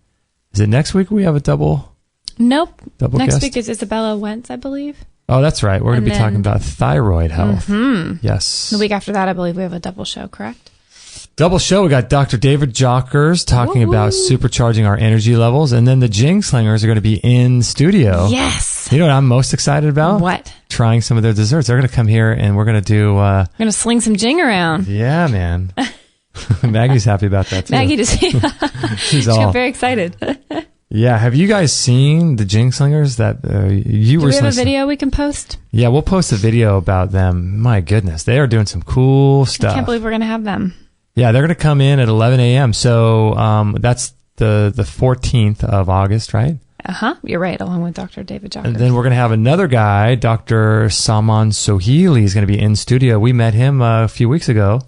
Is it next week we have a double? Nope. Double next guest? week is Isabella Wentz, I believe. Oh, that's right. We're going to be talking about thyroid health. Mm-hmm. Yes. The week after that, I believe we have a double show, correct? Double show. We got Dr. David Jockers talking about supercharging our energy levels. And then the Jing Slingers are going to be in studio. Yes. You know what I'm most excited about? What? Trying some of their desserts. They're going to come here and we're going to do... we're going to sling some Jing around. Yeah, man. Maggie's happy about that too. Maggie does. She got very excited. Yeah. Have you guys seen the Jing Slingers that you were... Do we have a video we can post? Yeah, we'll post a video about them. My goodness. They are doing some cool stuff. I can't believe we're going to have them. Yeah, they're going to come in at 11 a.m. So that's the 14th of August, right? Uh-huh. You're right, along with Dr. David Jockers. And then we're going to have another guy, Dr. Salman Soheili, is going to be in studio. We met him a few weeks ago.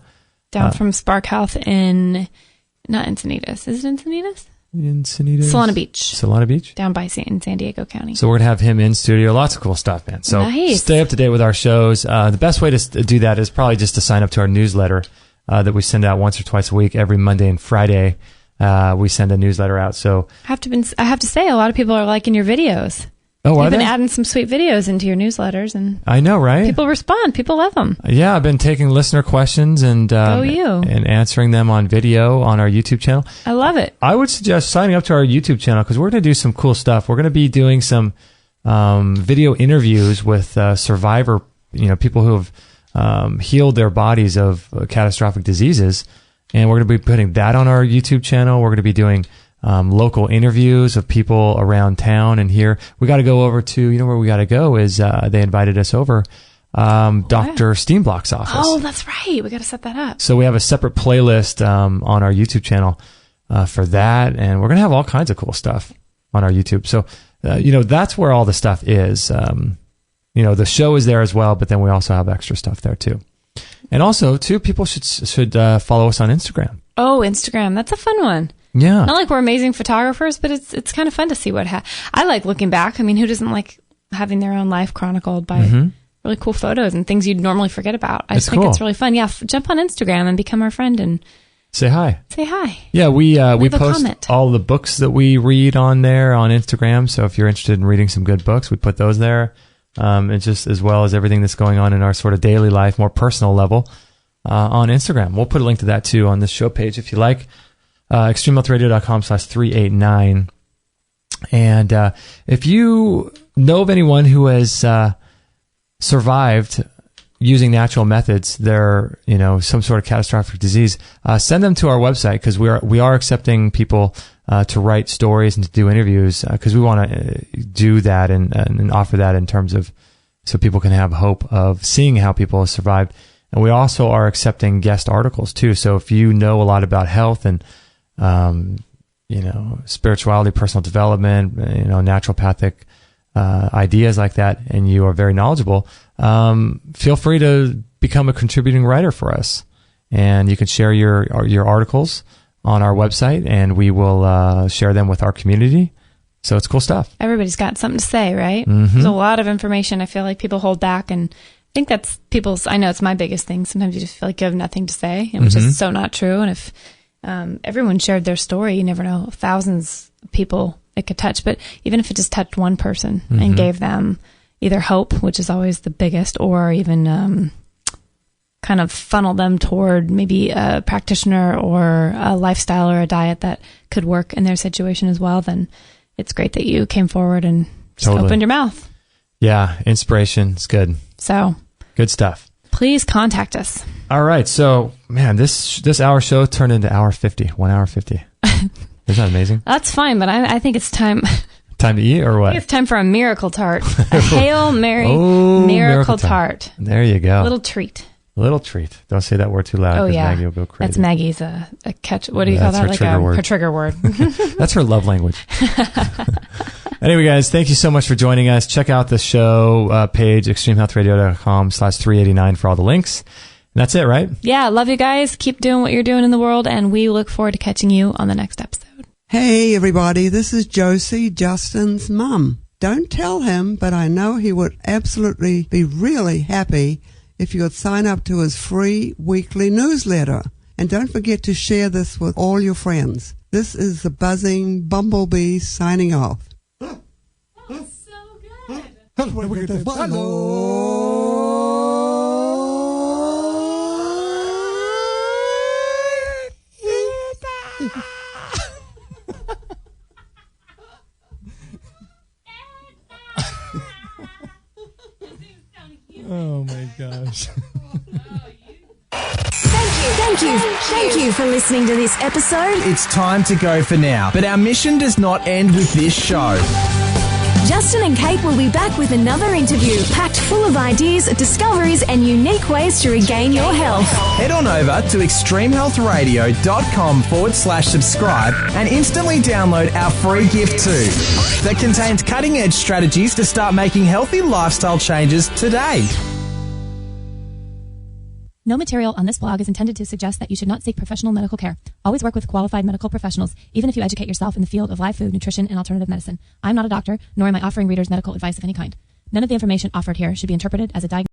Down from Spark Health not Encinitas. Is it Encinitas? Solana Beach. Down by in San Diego County. So we're going to have him in studio. Lots of cool stuff, man. So Stay up to date with our shows. The best way to do that is probably just to sign up to our newsletter. That we send out once or twice a week, every Monday and Friday. We send a newsletter out. So I have to say, a lot of people are liking your videos. Oh, You've been adding some sweet videos into your newsletters, and I know, right? People respond. People love them. Yeah, I've been taking listener questions and answering them on video on our YouTube channel. I love it. I would suggest signing up to our YouTube channel because we're going to do some cool stuff. We're going to be doing some video interviews with survivor, people who have healed their bodies of catastrophic diseases. And we're going to be putting that on our YouTube channel. We're going to be doing local interviews of people around town and here. We got to go over to, where we got to go is they invited us over, Dr. Steenblock's office. Oh, that's right. We got to set that up. So we have a separate playlist on our YouTube channel for that. And we're going to have all kinds of cool stuff on our YouTube. So, that's where all the stuff is. The show is there as well, but then we also have extra stuff there too. And also, too, people should follow us on Instagram. Oh, Instagram. That's a fun one. Yeah. Not like we're amazing photographers, but it's kind of fun to see I like looking back. I mean, who doesn't like having their own life chronicled by really cool photos and things you'd normally forget about? I think it's really fun. Yeah, jump on Instagram and become our friend and say hi. Say hi. Yeah, we post all the books that we read on there on Instagram. So if you're interested in reading some good books, we put those there. And just as well as everything that's going on in our sort of daily life, more personal level, on Instagram. We'll put a link to that too on this show page if you like. extremehealthradio.com/389. And if you know of anyone who has survived using natural methods, they're some sort of catastrophic disease, send them to our website, because we are accepting people to write stories and to do interviews, because we want to do that and offer that in terms of so people can have hope of seeing how people have survived. And we also are accepting guest articles too. So if you know a lot about health and spirituality, personal development, naturopathic ideas like that, and you are very knowledgeable, feel free to become a contributing writer for us. And you can share your articles on our website, and we will share them with our community. So it's cool stuff. Everybody's got something to say, right? Mm-hmm. There's a lot of information I feel like people hold back, and I think that's I know it's my biggest thing. Sometimes you just feel like you have nothing to say, and which is so not true. And if everyone shared their story, you never know, thousands of people it could touch. But even if it just touched one person and gave them either hope, which is always the biggest, or even kind of funnel them toward maybe a practitioner or a lifestyle or a diet that could work in their situation as well, then it's great that you came forward and just opened your mouth. Yeah, inspiration is good. So good stuff. Please contact us. All right. So, man, this hour show turned into hour 50, 1 hour 50. Isn't that amazing? That's fine, but I think it's time. Time to eat or what? I think it's time for a miracle tart. A Hail Mary miracle tart. There you go. Little treat. Little treat. Don't say that word too loud, because Maggie will go crazy. That's Maggie's a catch. What do you call that? Like her trigger word. That's her love language. Anyway, guys, thank you so much for joining us. Check out the show page, extremehealthradio.com/389 for all the links. And that's it, right? Yeah. Love you guys. Keep doing what you're doing in the world, and we look forward to catching you on the next episode. Hey, everybody. This is Josie, Justin's mum. Don't tell him, but I know he would absolutely be really happy if you would sign up to his free weekly newsletter. And don't forget to share this with all your friends. This is the buzzing bumblebee signing off. That's so good. Oh my gosh. Thank you for listening to this episode. It's time to go for now, but our mission does not end with this show. Justin and Kate will be back with another interview packed full of ideas, discoveries, and unique ways to regain your health. Head on over to extremehealthradio.com/subscribe and instantly download our free gift too that contains cutting-edge strategies to start making healthy lifestyle changes today. No material on this blog is intended to suggest that you should not seek professional medical care. Always work with qualified medical professionals, even if you educate yourself in the field of live food, nutrition, and alternative medicine. I'm not a doctor, nor am I offering readers medical advice of any kind. None of the information offered here should be interpreted as a diagnosis.